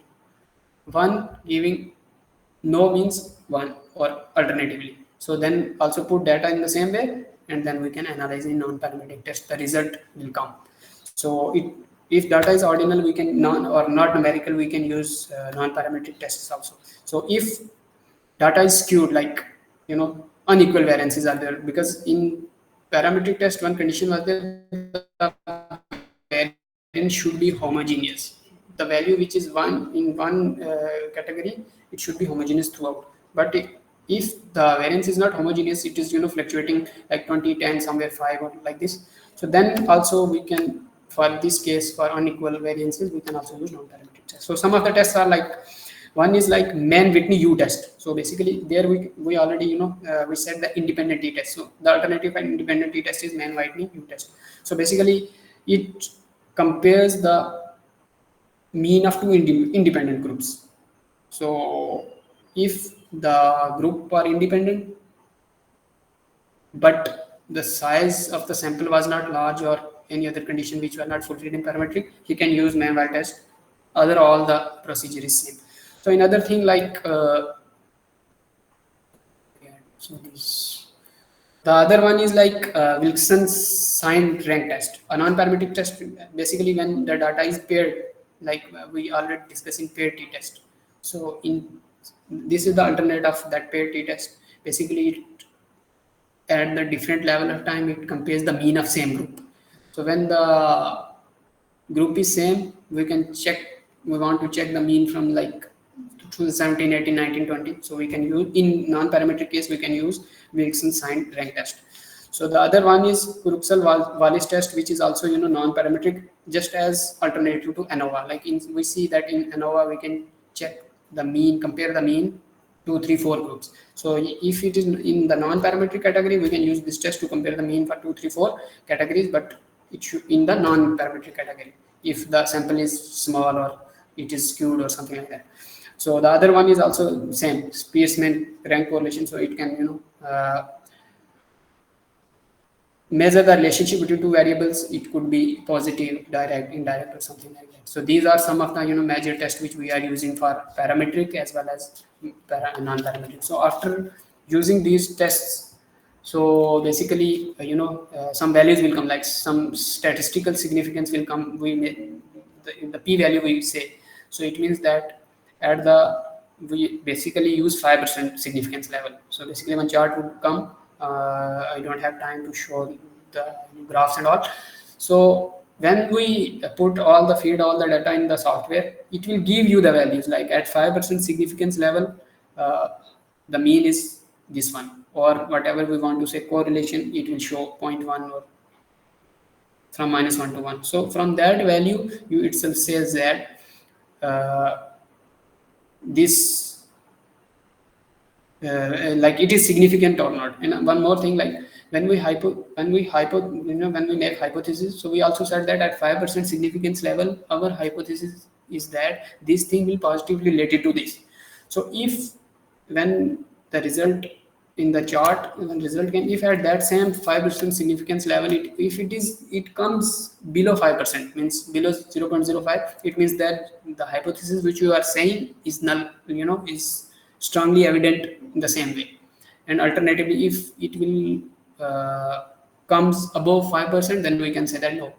1 giving no means 1, or alternatively. So then also put data in the same way, and then we can analyze in non-parametric test. The result will come. So if data is ordinal, we can or not numerical, we can use non-parametric tests also. So if data is skewed, like unequal variances are there, because in parametric test one condition was there, the variance should be homogeneous. The value which is one in one category, it should be homogeneous throughout. But if the variance is not homogeneous, it is fluctuating like 20, 10, somewhere 5 or like this. So then also we can, for this case, for unequal variances, we can also use non-parametric tests. So some of the tests are like, one is like Mann-Whitney U test. So basically there we already we said the independent t test. So the alternative and independent t test is Mann-Whitney U test. So basically it compares the mean of two independent groups. So if the group are independent, but the size of the sample was not large or any other condition which were not fulfilled in parametric, he can use manual test. Other all the procedure is same. So another thing like so this, the other one is like Wilson's sign rank test, a non-parametric test. Basically, when the data is paired, like we already discussed in paired t-test. So in this is the alternate of that paired t-test. Basically, at the different level of time, it compares the mean of same group. So when the group is same, we can check. We want to check the mean from like 2017, 18, 19, 20. So we can use in non-parametric case we can use Wilson sign rank test. So the other one is Kuruxel-Wallis test, which is also non-parametric, just as alternative to ANOVA. Like we see that in ANOVA we can check the mean, compare the mean 2, 3, 4 groups. So if it is in the non-parametric category, we can use this test to compare the mean for 2, 3, 4 categories, but it should in the non-parametric category if the sample is small or it is skewed or something like that. So the other one is also same Spearman rank correlation. So it can measure the relationship between two variables. It could be positive, direct, indirect, or something like that. So these are some of the major tests which we are using for parametric as well as non-parametric. So after using these tests, so basically some values will come, like some statistical significance will come. We may the p value we say. So it means that at the we basically use 5% significance level. So basically one chart would come. I don't have time to show the graphs and all. So when we put all the feed all the data in the software, it will give you the values like at 5% significance level, the mean is this one, or whatever we want to say correlation, it will show 0.1 or from -1 to 1. So from that value, you itself says that this like it is significant or not. And one more thing, like when we make hypothesis, so we also said that at 5% significance level, our hypothesis is that this thing will positively related to this. So if when the result in the chart, when result can, if at that same 5% significance level, it comes below 5%, means below 0.05, it means that the hypothesis which you are saying is null, is strongly evident in the same way. And alternatively, if it will comes above 5%, then we can say that no,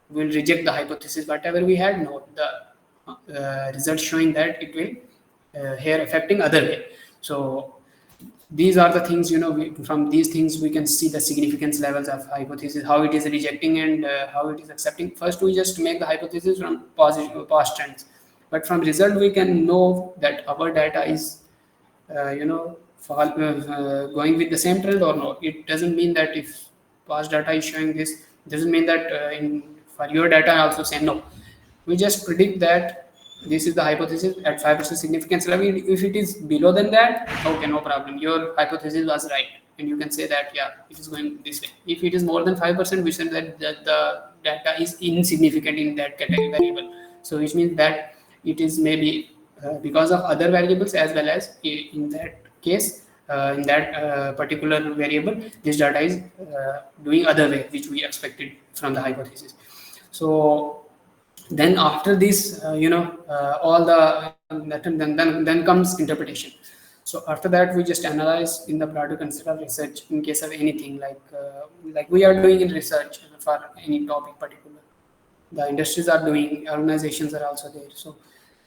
we'll reject the hypothesis whatever we had. No, the results showing that it will here affecting other way. So these are the things, from these things we can see the significance levels of hypothesis, how it is rejecting and how it is accepting. First we just make the hypothesis from positive past trends, but from result we can know that our data is going with the same trend or no. It doesn't mean that if past data is showing this, doesn't mean that for your data also say no. We just predict that this is the hypothesis at 5% significance level. If it is below than that, okay, no problem. Your hypothesis was right, and you can say that yeah, it is going this way. If it is more than 5%, we say that the data is insignificant in that category variable. So which means that it is maybe because of other variables, as well as in that case, in that particular variable, this data is doing other way which we expected from the hypothesis. So then after this, all the then comes interpretation. So after that, we just analyze in the product instead of research in case of anything like we are doing in research for any topic particular. The industries are doing, organizations are also there. So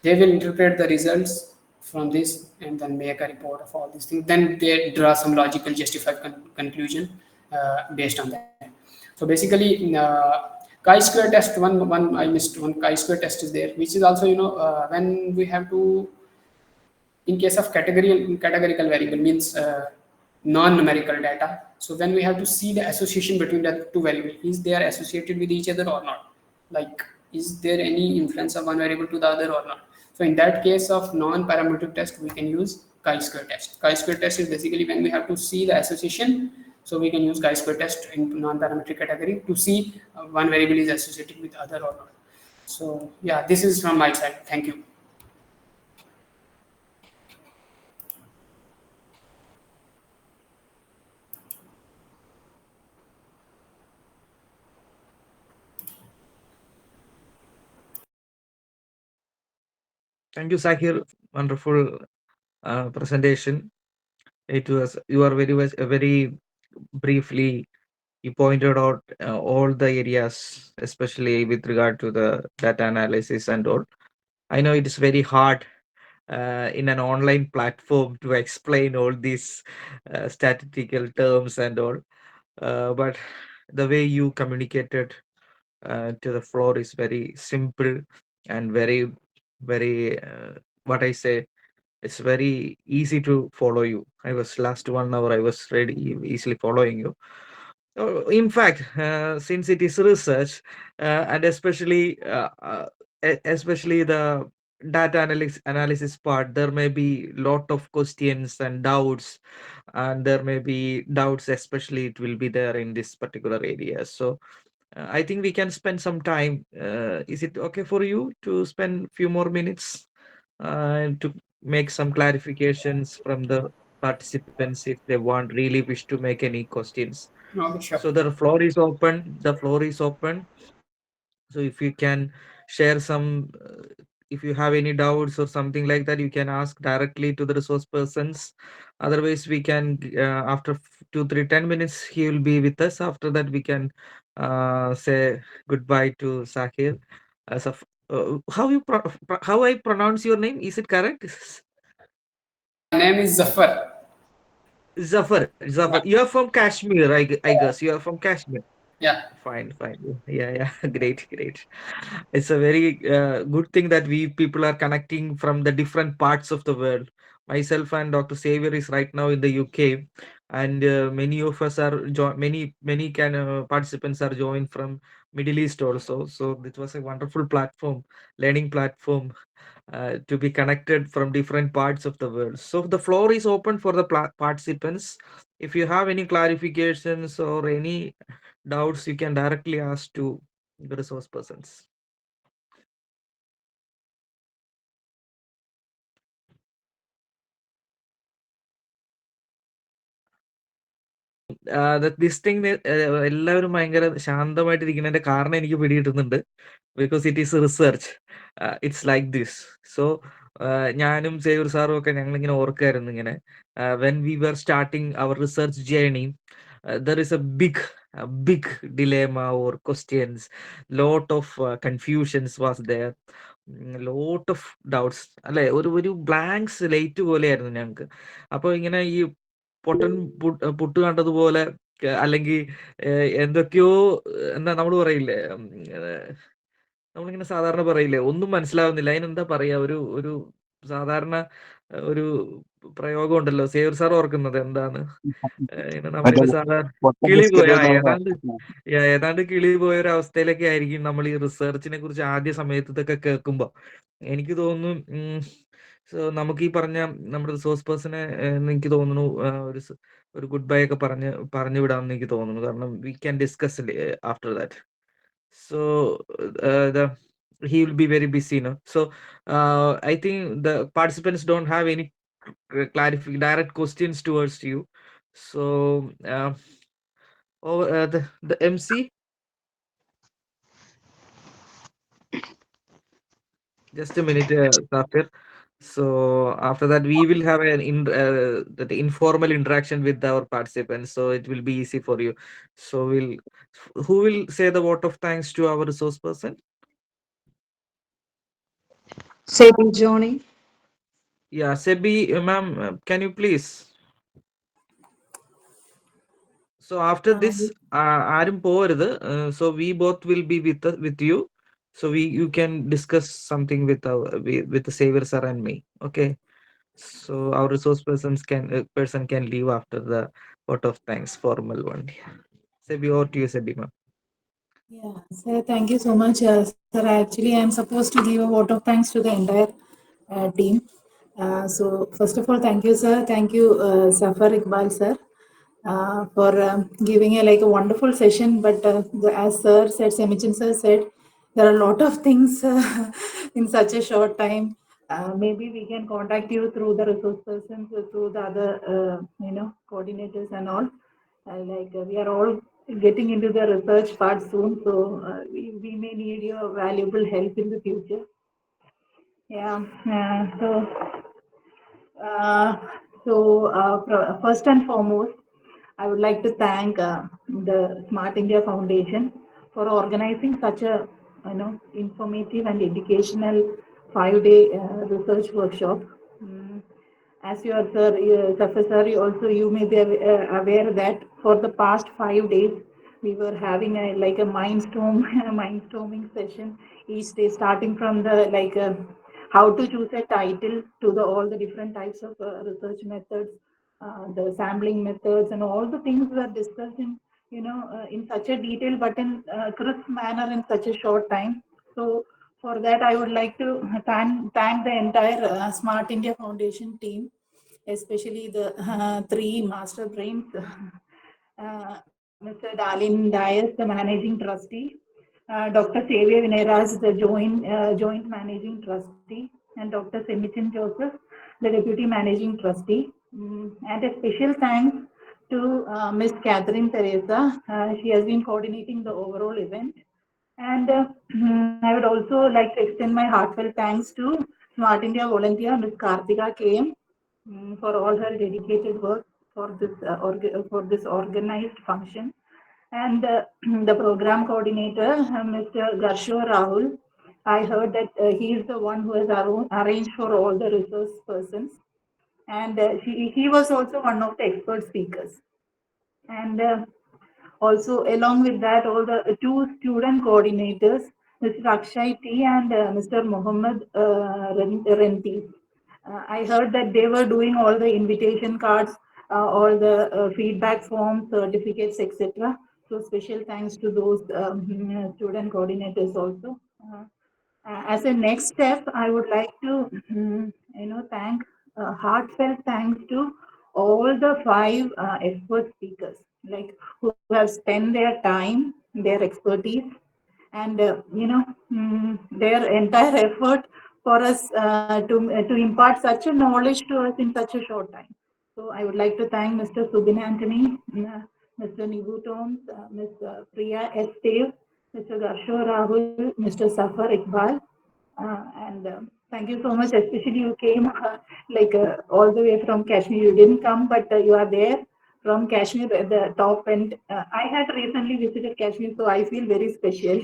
they will interpret the results from this and then make a report of all these things. Then they draw some logical justified conclusion based on that. So basically, in chi-square test, one I missed, one chi-square test is there, which is also when we have to, in case of categorical variable, means non-numerical data. So when we have to see the association between the two variables, is they are associated with each other or not? Like, is there any influence of one variable to the other or not? So in that case of non-parametric test, we can use chi-square test. Chi-square test is basically when we have to see the association. So we can use chi-square test in non-parametric category to see one variable is associated with other or not. So yeah, this is from my side. Thank you. Thank you, Sakir. Wonderful presentation. It was you are very briefly you pointed out all the areas, especially with regard to the data analysis and all. I know it is very hard in an online platform to explain all these statistical terms and all, but the way you communicated to the floor is very simple and very what I say, it's very easy to follow you. I was last 1 hour I was really easily following you. In fact, since it is research, and especially the data analysis part, there may be lot of questions and doubts, and there may be doubts, especially it will be there in this particular area. So I think we can spend some time. Is it okay for you to spend few more minutes to make some clarifications from the participants if they want really wish to make any questions? Okay, sure. So the floor is open. The floor is open. So if you can share some, if you have any doubts or something like that, you can ask directly to the resource persons. Otherwise, we can after 2, 3, 10 minutes, he will be with us. After that, we can say goodbye to Sakir. As of how I pronounce your name? Is it correct? My name is Zafar. Zafar. Zafar. Yeah. You are from Kashmir, I guess. You are from Kashmir. Yeah. Fine, fine. Yeah. Great, great. It's a very good thing that we people are connecting from the different parts of the world. Myself and Dr. Xavier is right now in the UK, and many of us are many can participants are joined from Middle East also. So it was a wonderful platform, learning platform, to be connected from different parts of the world. So the floor is open for the participants. If you have any clarifications or any doubts, you can directly ask to the resource persons. This thing എല്ലാവരും ഭയങ്കര ശാന്തമായിട്ടിരിക്കുന്നതിന്റെ കാരണം എനിക്ക് പിടികിട്ടുന്നുണ്ട്. Because it is research. It's like this. So ഞാനും സേവർ സാറും ഒക്കെ ഞങ്ങളിങ്ങനെ ഓർക്കായിരുന്നു ഇങ്ങനെ when we were starting our research journey, there is a big dilemma or questions, lot of confusions was there, lot of doubts അല്ലെ, ഒരു ബ്ലാങ്ക് സ്ലേറ്റ് പോലെയായിരുന്നു ഞങ്ങൾക്ക്. അപ്പൊ ഇങ്ങനെ ഈ പൊട്ടൻ പുട്ട് കണ്ടതുപോലെ അല്ലെങ്കിൽ എന്തൊക്കെയോ എന്താ നമ്മൾ പറയില്ലേ, നമ്മളിങ്ങനെ സാധാരണ പറയില്ലേ ഒന്നും മനസ്സിലാവുന്നില്ല, അതിനെന്താ പറയാ, ഒരു ഒരു സാധാരണ ഒരു പ്രയോഗം ഉണ്ടല്ലോ, സേവർ സാർ ഓർക്കുന്നത് എന്താണ്, മറ്റേ നമ്മളിങ്ങനെ സാധാരണ പൊട്ട കിളി പോയ ബിസ്ക്കറ്റ് എന്ന് ഏതാണ്ട് കിളി പോയ ഒരു അവസ്ഥയിലൊക്കെ ആയിരിക്കും നമ്മൾ ഈ റിസർച്ചിനെ കുറിച്ച് ആദ്യ സമയത്ത് ഇതൊക്കെ കേൾക്കുമ്പോ. എനിക്ക് തോന്നുന്നു സോ നമുക്ക് ഈ പറഞ്ഞ നമ്മുടെ റിസോഴ്സ് പേഴ്സണെ എനിക്ക് തോന്നുന്നു ഒരു ഗുഡ് ബൈ ഒക്കെ പറഞ്ഞു വിടാമെന്ന് എനിക്ക് തോന്നുന്നു. കാരണം we can discuss after that. So the he will be very busy, so I think the participants don't have any direct questions towards you. So the MC, just a minute, Safir. So after that we will have the informal interaction with our participants, so it will be easy for you. So who will say the vote of thanks to our resource person? Sebi Johnny. Yeah, Sebi, ma'am, can you please? So after this, ആരും പോരുത്. So we both will be with you. So you can discuss something with the Savior sir and me. Okay. So our resource person can leave after the vote of thanks formal one. Sebi, over to you, Sebi, ma'am. Yeah, sir, thank you so much, sir. Actually, I'm supposed to give a vote of thanks to the entire team. So, first of all, thank you, sir. Thank you, Safar Iqbal, sir, for giving a wonderful session. But as sir said, Semichin sir said, there are a lot of things in such a short time. Maybe we can contact you through the resource persons, through the other, coordinators and all. We are all getting into the research part soon, so we may need your valuable help in the future. Yeah. First and foremost, I would like to thank the Smart India Foundation for organizing such a informative and educational 5-day research workshop. Mm, as your Professor, you may be aware that for the past 5 days we were having a mindstorm mindstorming session each day, starting from the how to choose a title to the all the different types of research methods, the sampling methods, and all the things were discussed in such a detail, but in crisp manner in such a short time. So for that, I would like to thank the entire Smart India Foundation team, especially the three master brains, Mr. Dalin Dias, the managing trustee, Dr. Xavier Vineras, the joint managing trustee, and Dr. Semichin Joseph, the deputy managing trustee. And a special thanks to Ms. Catherine Teresa. She has been coordinating the overall event. And I would also like to extend my heartfelt thanks to Smart India volunteer Ms. Kartika KM for all her dedicated work for this organized function. And the program coordinator, Mr. Garsho Rahul, I heard that he is the one who has arranged for all the resource persons. And he was also one of the expert speakers. And also, along with that, all the two student coordinators, Mr. Akshay T and Mr. Mohammed Renti. I heard that they were doing all the invitation cards, all the feedback forms, certificates, etc. So special thanks to those student coordinators also. As a next step, I would like to, thank heartfelt thanks to all the five expert speakers, like who have spent their time, their expertise, and their entire effort for us to impart such a knowledge to us in such a short time. So I would like to thank Mr. Subin Anthony, Mr. Nibu Toms, Ms. Priya S. Dev, Mr. Garsho Rahul, Mr. Safar Iqbal, and thank you so much. Especially you came all the way from Kashmir. You didn't come, but you are there from Kashmir at the top end. I had recently visited Kashmir, so I feel very special.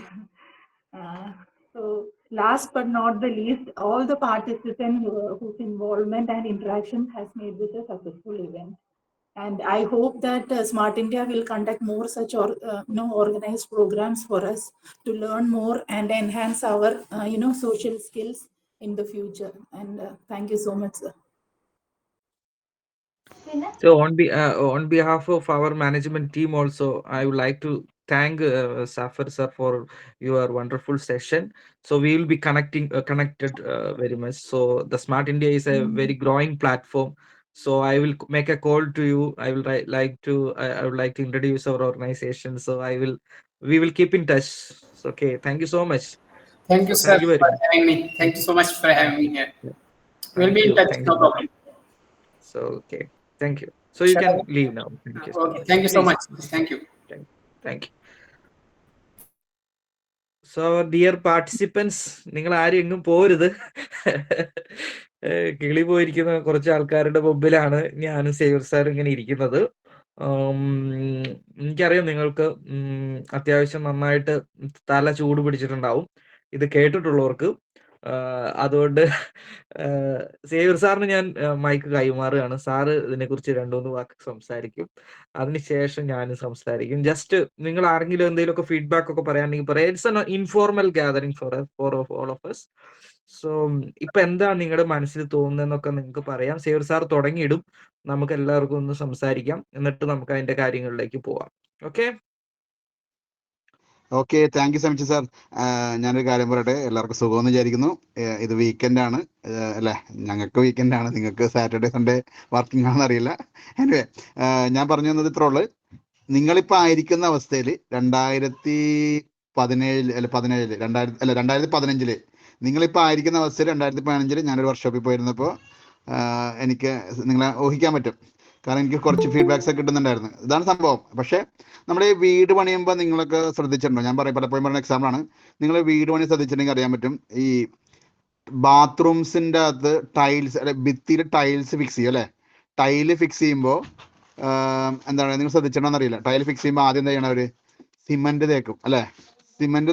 So last but not the least, all the participants whose involvement and interaction has made this a successful event. And I hope that Smart India will conduct more such organized programs for us to learn more and enhance our social skills in the future. And thank you so much, sir. So on behalf of our management team also, I would like to thank Safar sir for your wonderful session. So we will be connected very much. So the Smart India is a very growing platform. So I will make a call to you. I will I would like to introduce our organization. So we will keep in touch. So, okay, thank you so much. Thank you, So sir, thank you very for much. having me. Thank you so much for having me here. Yeah, We'll thank be in you. touch, Thank you no so much. problem. So okay, thank you. So you Shall can I? leave now. Thank you so Okay, much. thank you so Please. much. Thank you. Thank you. So dear participants, നിങ്ങൾ ആരും എങ്ങും പോരുത്. കിളി പോയിരിക്കുന്ന കുറച്ച് ആൾക്കാരുടെ മുമ്പിലാണ് ഞാനും സേവർ സാറും ഇങ്ങനെ ഇരിക്കുന്നത്. എനിക്കറിയാം നിങ്ങൾക്ക് അത്യാവശ്യം നന്നായിട്ട് തല ചൂട് പിടിച്ചിട്ടുണ്ടാവും ഇത് കേട്ടിട്ടുള്ളവർക്ക്. അതുകൊണ്ട് സേവർ സാറിന് ഞാൻ മൈക്ക് കൈമാറുകയാണ്. സാറ് ഇതിനെക്കുറിച്ച് 2-3 വാക്ക് സംസാരിക്കും. അതിനുശേഷം ഞാനും സംസാരിക്കും. ജസ്റ്റ് നിങ്ങൾ ആരെങ്കിലും എന്തെങ്കിലുമൊക്കെ ഫീഡ്ബാക്ക് ഒക്കെ പറയാണെങ്കിൽ പറയാം. It's an informal gathering for all of us. So ഇപ്പൊ എന്താ നിങ്ങളുടെ മനസ്സിൽ തോന്നുന്നതെന്നൊക്കെ നിങ്ങൾക്ക് പറയാം. സേവർ സാർ തുടങ്ങിയിടും. നമുക്ക് എല്ലാവർക്കും ഒന്ന് സംസാരിക്കാം. എന്നിട്ട് നമുക്ക് അതിന്റെ കാര്യങ്ങളിലേക്ക് പോവാം. Okay. Okay, thank you so much sir. ഞാനൊരു കാര്യം പറയട്ടെ, എല്ലാവർക്കും സുഖമെന്ന് വിചാരിക്കുന്നു. ഇത് വീക്കെൻഡാണ് അല്ലേ? ഞങ്ങൾക്ക് വീക്കെൻഡാണ്, നിങ്ങൾക്ക് സാറ്റർഡേ സൺഡേ വർക്കിംഗ് ആണെന്ന് അറിയില്ല. എനിവേ, ഞാൻ പറഞ്ഞു തന്നത് ഇത്ര ഉള്ളു. നിങ്ങളിപ്പോൾ ആയിരിക്കുന്ന അവസ്ഥയിൽ 2015 നിങ്ങളിപ്പോൾ ആയിരിക്കുന്ന അവസ്ഥയിൽ 2015 ഞാനൊരു വർക്ക്ഷോപ്പിൽ പോയിരുന്നപ്പോൾ എനിക്ക് നിങ്ങളെ ഊഹിക്കാൻ പറ്റും. കാരണം എനിക്ക് കുറച്ച് ഫീഡ്ബാക്സ് ഒക്കെ കിട്ടുന്നുണ്ടായിരുന്നു. ഇതാണ് സംഭവം. പക്ഷേ നമ്മൾ ഈ വീട് പണിയുമ്പോൾ നിങ്ങളൊക്കെ ശ്രദ്ധിച്ചിട്ടുണ്ടോ? ഞാൻ പലപ്പോഴും പറയുന്ന എക്സാമ്പിളാണ്. നിങ്ങൾ വീട് പണി ശ്രദ്ധിച്ചിട്ടുണ്ടെങ്കിൽ അറിയാൻ പറ്റും. ഈ ബാത്റൂംസിൻ്റെ അകത്ത് ടൈൽസ് അല്ലെ ഭിത്തിയിൽ ടൈൽസ് ഫിക്സ് ചെയ്യും അല്ലേ. ടൈല് ഫിക്സ് ചെയ്യുമ്പോൾ എന്താണ് നിങ്ങൾ ശ്രദ്ധിച്ചിട്ടുണ്ടോ അറിയില്ല. ടൈല് ഫിക്സ് ചെയ്യുമ്പോൾ ആദ്യം എന്താ ചെയ്യണം, അവർ സിമന്റ് തേക്കും അല്ലേ. സിമന്റ്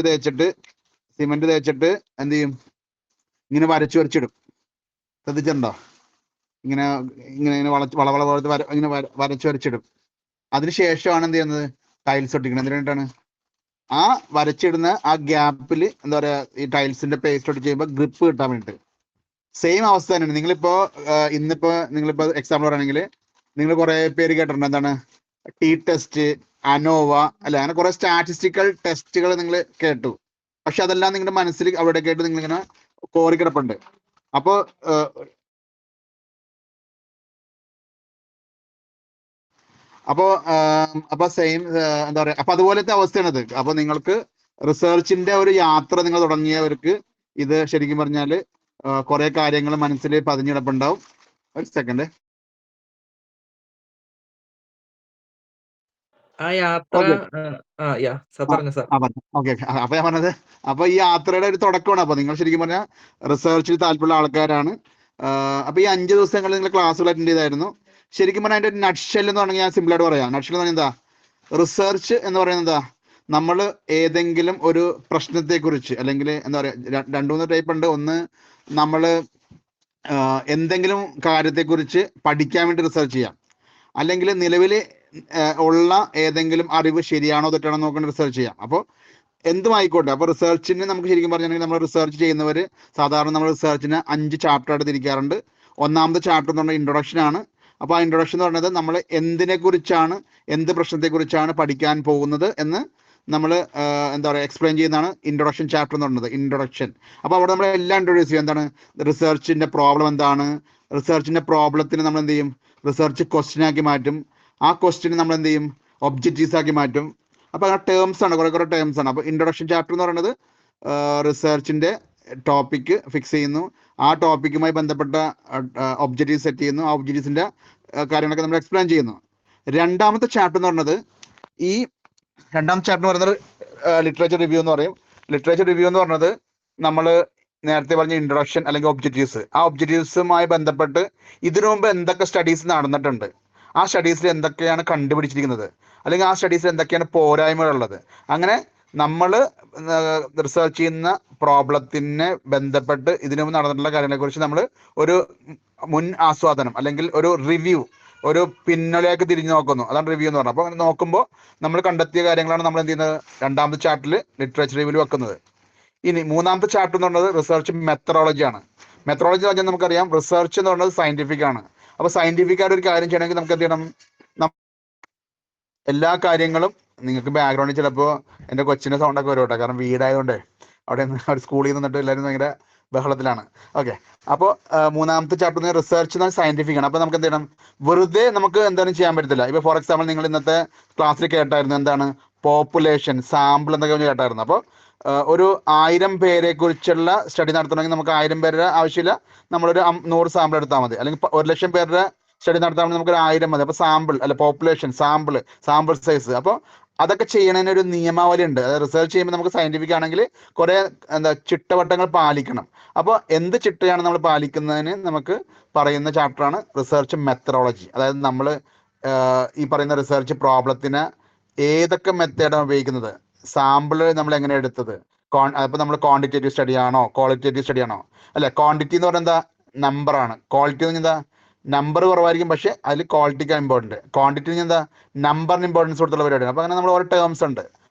തേച്ചിട്ട് എന്ത് ചെയ്യും, ഇങ്ങനെ വരച്ചിടും. ശ്രദ്ധിച്ചിട്ടുണ്ടോ? ഇങ്ങനെ ഇങ്ങനെ ഇങ്ങനെ വളവള പോലത്തെ ഇങ്ങനെ വരച്ചിടും. അതിനുശേഷമാണ് എന്ത് ചെയ്യുന്നത്, ടൈൽസ് ഒട്ടിക്കുന്നത്. എന്തിനു വേണ്ടിയിട്ടാണ്? ആ വരച്ചിടുന്ന ആ ഗ്യാപ്പിൽ എന്താ പറയാ, ഈ ടൈൽസിന്റെ പേസ്റ്റ് ഒട്ടിച്ച് ചെയ്യുമ്പോൾ ഗ്രിപ്പ് കിട്ടാൻ വേണ്ടിയിട്ട്. സെയിം അവസ്ഥ തന്നെയാണ്. നിങ്ങളിപ്പോ എക്സാമ്പിൾ പറയുകയാണെങ്കിൽ നിങ്ങൾ കുറെ പേര് കേട്ടിട്ടുണ്ട്, എന്താണ് ടി ടെസ്റ്റ്, അനോവ അല്ലെ, അങ്ങനെ കുറെ സ്റ്റാറ്റിസ്റ്റിക്കൽ ടെസ്റ്റുകൾ നിങ്ങൾ കേട്ടു. പക്ഷെ അതെല്ലാം നിങ്ങളുടെ മനസ്സിൽ അവിടെ കേട്ട് നിങ്ങളിങ്ങനെ കോറിക്കിടപ്പുണ്ട്. അപ്പോൾ സെയിം എന്താ പറയാ, അപ്പൊ അതുപോലത്തെ അവസ്ഥയാണത്. അപ്പൊ നിങ്ങൾക്ക് റിസർച്ചിന്റെ ഒരു യാത്ര നിങ്ങൾ തുടങ്ങിയവർക്ക് ഇത് ശരിക്കും പറഞ്ഞാൽ കുറെ കാര്യങ്ങൾ മനസ്സിൽ പതിഞ്ഞിടപ്പുണ്ടാവും. ഒരു സെക്കൻഡ്. ആ യാത്ര ഓക്കെ പറഞ്ഞു സാർ. ഓക്കെ. അപ്പൊ ഞാൻ പറഞ്ഞത്, അപ്പൊ ഈ യാത്രയുടെ ഒരു തുടക്കമാണ്. അപ്പൊ നിങ്ങൾ ശരിക്കും പറഞ്ഞാൽ റിസർച്ചിൽ താല്പര്യമുള്ള ആൾക്കാരാണ്. അപ്പൊ ഈ 5 ദിവസങ്ങളിൽ നിങ്ങൾ ക്ലാസ്സുകൾ അറ്റൻഡ് ചെയ്തായിരുന്നു. ശരിക്കും പറഞ്ഞാൽ അതിന്റെ നട്ട്ഷെൽ എന്ന് പറഞ്ഞാൽ ഞാൻ സിമ്പിൾ ആയിട്ട് പറയാം. നട്ട്ഷെൽ എന്ന് പറഞ്ഞാൽ എന്താ, റിസർച്ച് എന്ന് പറയുന്നത് എന്താ, നമ്മൾ ഏതെങ്കിലും ഒരു പ്രശ്നത്തെക്കുറിച്ച്, അല്ലെങ്കിൽ എന്താ പറയാ, 2-3 ടൈപ്പ് ഉണ്ട്. ഒന്ന്, നമ്മൾ എന്തെങ്കിലും കാര്യത്തെക്കുറിച്ച് പഠിക്കാൻ വേണ്ടി റിസർച്ച് ചെയ്യാം. അല്ലെങ്കിൽ നിലവിൽ ഉള്ള ഏതെങ്കിലും അറിവ് ശരിയാണോ തെറ്റാണോ നോക്കേണ്ട റിസർച്ച് ചെയ്യാം. അപ്പോൾ എന്തും ആയിക്കോട്ടെ. അപ്പോൾ റിസർച്ചിന് നമുക്ക് ശരിക്കും പറഞ്ഞിട്ടുണ്ടെങ്കിൽ നമ്മൾ റിസർച്ച് ചെയ്യുന്നവർ സാധാരണ നമ്മൾ റിസർച്ചിന് 5 ചാപ്റ്ററായിട്ട് തിരിക്കാറുണ്ട്. ഒന്നാമത്തെ ചാപ്റ്റർ എന്ന് പറഞ്ഞാൽ ഇൻട്രൊഡക്ഷൻ ആണ്. അപ്പോൾ ആ ഇൻട്രൊഡക്ഷൻ എന്ന് പറയുന്നത് നമ്മൾ എന്തിനെക്കുറിച്ചാണ്, എന്ത് പ്രശ്നത്തെക്കുറിച്ചാണ് പഠിക്കാൻ പോകുന്നത് എന്ന് നമ്മൾ എന്താ പറയുക എക്സ്പ്ലെയിൻ ചെയ്യുന്നതാണ് ഇൻട്രൊഡക്ഷൻ ചാപ്റ്റർ എന്ന് പറയുന്നത്, ഇൻട്രൊഡക്ഷൻ. അപ്പോൾ അവിടെ നമ്മൾ എല്ലാം ഇൻട്രൊഡ്യൂസ് ചെയ്യും. എന്താണ് റിസർച്ചിൻ്റെ പ്രോബ്ലം, എന്താണ് റിസർച്ചിൻ്റെ പ്രോബ്ലത്തിന് നമ്മൾ എന്ത് ചെയ്യും, റിസർച്ച് ക്വസ്റ്റ്യൻ ആക്കി മാറ്റും. ആ ക്വസ്റ്റ്യൻ നമ്മൾ എന്ത് ചെയ്യും, ഒബ്ജക്റ്റീവ്സ് ആക്കി മാറ്റും. അപ്പോൾ ആ ടേംസ് ആണ്, കുറെ ടേംസ് ആണ്. അപ്പോൾ ഇൻട്രൊഡക്ഷൻ ചാപ്റ്റർ എന്ന് പറയുന്നത് റിസർച്ചിൻ്റെ ടോപ്പിക്ക് ഫിക്സ് ചെയ്യുന്നു, ആ ടോപ്പിക്കുമായി ബന്ധപ്പെട്ട ഒബ്ജക്റ്റീവ് സെറ്റ് ചെയ്യുന്നു, ആ ഒബ്ജക്റ്റീവ്സിൻ്റെ കാര്യങ്ങളൊക്കെ നമ്മൾ എക്സ്പ്ലെയിൻ ചെയ്യുന്നു. രണ്ടാമത്തെ ചാപ്റ്റർ എന്ന് പറയുന്നത് ലിറ്ററേച്ചർ റിവ്യൂ എന്ന് പറയും. ലിറ്ററേച്ചർ റിവ്യൂ എന്ന് പറഞ്ഞത് നമ്മൾ നേരത്തെ പറഞ്ഞ ഇൻട്രൊഡക്ഷൻ അല്ലെങ്കിൽ ഒബ്ജക്റ്റീവ്സ്, ആ ഒബ്ജക്റ്റീവ്സുമായി ബന്ധപ്പെട്ട് ഇതിനു മുമ്പ് എന്തൊക്കെ സ്റ്റഡീസ് നടന്നിട്ടുണ്ട്, ആ സ്റ്റഡീസിൽ എന്തൊക്കെയാണ് കണ്ടുപിടിച്ചിരിക്കുന്നത്, അല്ലെങ്കിൽ ആ സ്റ്റഡീസിൽ എന്തൊക്കെയാണ് പോരായ്മകളുള്ളത്, അങ്ങനെ നമ്മൾ റിസർച്ച് ചെയ്യുന്ന പ്രോബ്ലത്തിനെ ബന്ധപ്പെട്ട് ഇതിനു മുമ്പ് നടന്നിട്ടുള്ള കാര്യങ്ങളെക്കുറിച്ച് നമ്മൾ ഒരു മുൻ ആസ്വാദനം അല്ലെങ്കിൽ ഒരു റിവ്യൂ, ഒരു പിന്നിലേക്ക് തിരിഞ്ഞു നോക്കുന്നു. അതാണ് റിവ്യൂ എന്ന് പറഞ്ഞത്. അപ്പോൾ അങ്ങനെ നോക്കുമ്പോൾ നമ്മൾ കണ്ടെത്തിയ കാര്യങ്ങളാണ് നമ്മൾ എന്ത് ചെയ്യുന്നത്, രണ്ടാമത്തെ ചാപ്റ്ററിൽ ലിറ്ററേച്ചർ റിവ്യൂവിൽ വെക്കുന്നത്. ഇനി മൂന്നാമത്തെ ചാപ്റ്റർ എന്ന് പറയുന്നത് റിസർച്ച് മെത്തഡോളജി ആണ്. മെത്തഡോളജി എന്ന് പറഞ്ഞാൽ നമുക്കറിയാം, റിസർച്ച് എന്ന് പറയുന്നത് സയന്റിഫിക് ആണ്. അപ്പോൾ സയന്റിഫിക് ആയിട്ട് ഒരു കാര്യം ചെയ്യണമെങ്കിൽ നമുക്ക് എന്ത് ചെയ്യണം, എല്ലാ കാര്യങ്ങളും, നിങ്ങൾക്ക് ബാക്ക്ഗ്രൗണ്ടിൽ ചിലപ്പോൾ എൻ്റെ കൊച്ചിൻ്റെ സൗണ്ടൊക്കെ വരും കേട്ടോ, കാരണം വീടായതുകൊണ്ട് അവിടെ ഒരു സ്കൂളിൽ നിന്നിട്ട് എല്ലാവരും ഭയങ്കര ബഹളത്തിലാണ്. ഓക്കെ. അപ്പോൾ മൂന്നാമത്തെ ചാപ്റ്റർ റിസർച്ച് എന്നാൽ സയന്റിഫിക് ആണ്. അപ്പോൾ നമുക്ക് എന്ത് ചെയ്യണം, വെറുതെ നമുക്ക് എന്തായാലും ചെയ്യാൻ പറ്റത്തില്ല. ഇപ്പോൾ ഫോർ എക്സാമ്പിൾ നിങ്ങൾ ഇന്നത്തെ ക്ലാസ്സിൽ കേട്ടായിരുന്നു, എന്താണ് പോപ്പുലേഷൻ സാമ്പിൾ എന്നൊക്കെ കേട്ടായിരുന്നു. അപ്പോൾ ഒരു 1000 പേരെ കുറിച്ചുള്ള സ്റ്റഡി നടത്തണമെങ്കിൽ നമുക്ക് 1000 പേരുടെ ആവശ്യമില്ല, നമ്മളൊരു 100 സാമ്പിൾ എടുത്താൽ മതി. അല്ലെങ്കിൽ 1,00,000 പേരുടെ സ്റ്റഡി നടത്താൻ നമുക്ക് 1000 മതി. അപ്പോൾ സാമ്പിൾ അല്ല, പോപ്പുലേഷൻ, സാമ്പിൾ സൈസ്. അപ്പോൾ അതൊക്കെ ചെയ്യണതിന് ഒരു നിയമാവലി ഉണ്ട്. അതായത് റിസർച്ച് ചെയ്യുമ്പോൾ നമുക്ക് സയന്റിഫിക് ആണെങ്കിൽ കുറെ ചിട്ടവട്ടങ്ങൾ പാലിക്കണം. അപ്പോൾ എന്ത് ചിട്ടയാണ് നമ്മൾ പാലിക്കുന്നതിന് നമുക്ക് പറയുന്ന ചാപ്റ്ററാണ് റിസർച്ച് മെത്തഡോളജി. അതായത് നമ്മൾ ഈ പറയുന്ന റിസർച്ച് പ്രോബ്ലത്തിന് ഏതൊക്കെ മെത്തേഡാണ് ഉപയോഗിക്കുന്നത്, സാമ്പിള് നമ്മൾ എങ്ങനെ എടുത്തത്, അപ്പോൾ നമ്മൾ ക്വാണ്ടിറ്റേറ്റീവ് സ്റ്റഡി ആണോ ക്വാളിറ്റേറ്റീവ് സ്റ്റഡി ആണോ. അല്ലെ, ക്വാണ്ടിറ്റി എന്ന് പറയുന്നത് എന്താ, നമ്പറാണ്. ക്വാളിറ്റി എന്ന് പറഞ്ഞാൽ എന്താ, നമ്പർ കുറവായിരിക്കും പക്ഷെ അതിൽ ക്വാളിറ്റിക്ക് ഇമ്പോർട്ടൻറ്റ്. ക്വാണ്ടിറ്റി എന്താ, നമ്പറിന് ഇമ്പോർട്ടൻസ് കൊടുത്തുള്ള പരിപാടിയാണ്. അപ്പോൾ അങ്ങനെ നമ്മൾ ഓരോ ടേംസ് ഉണ്ട്.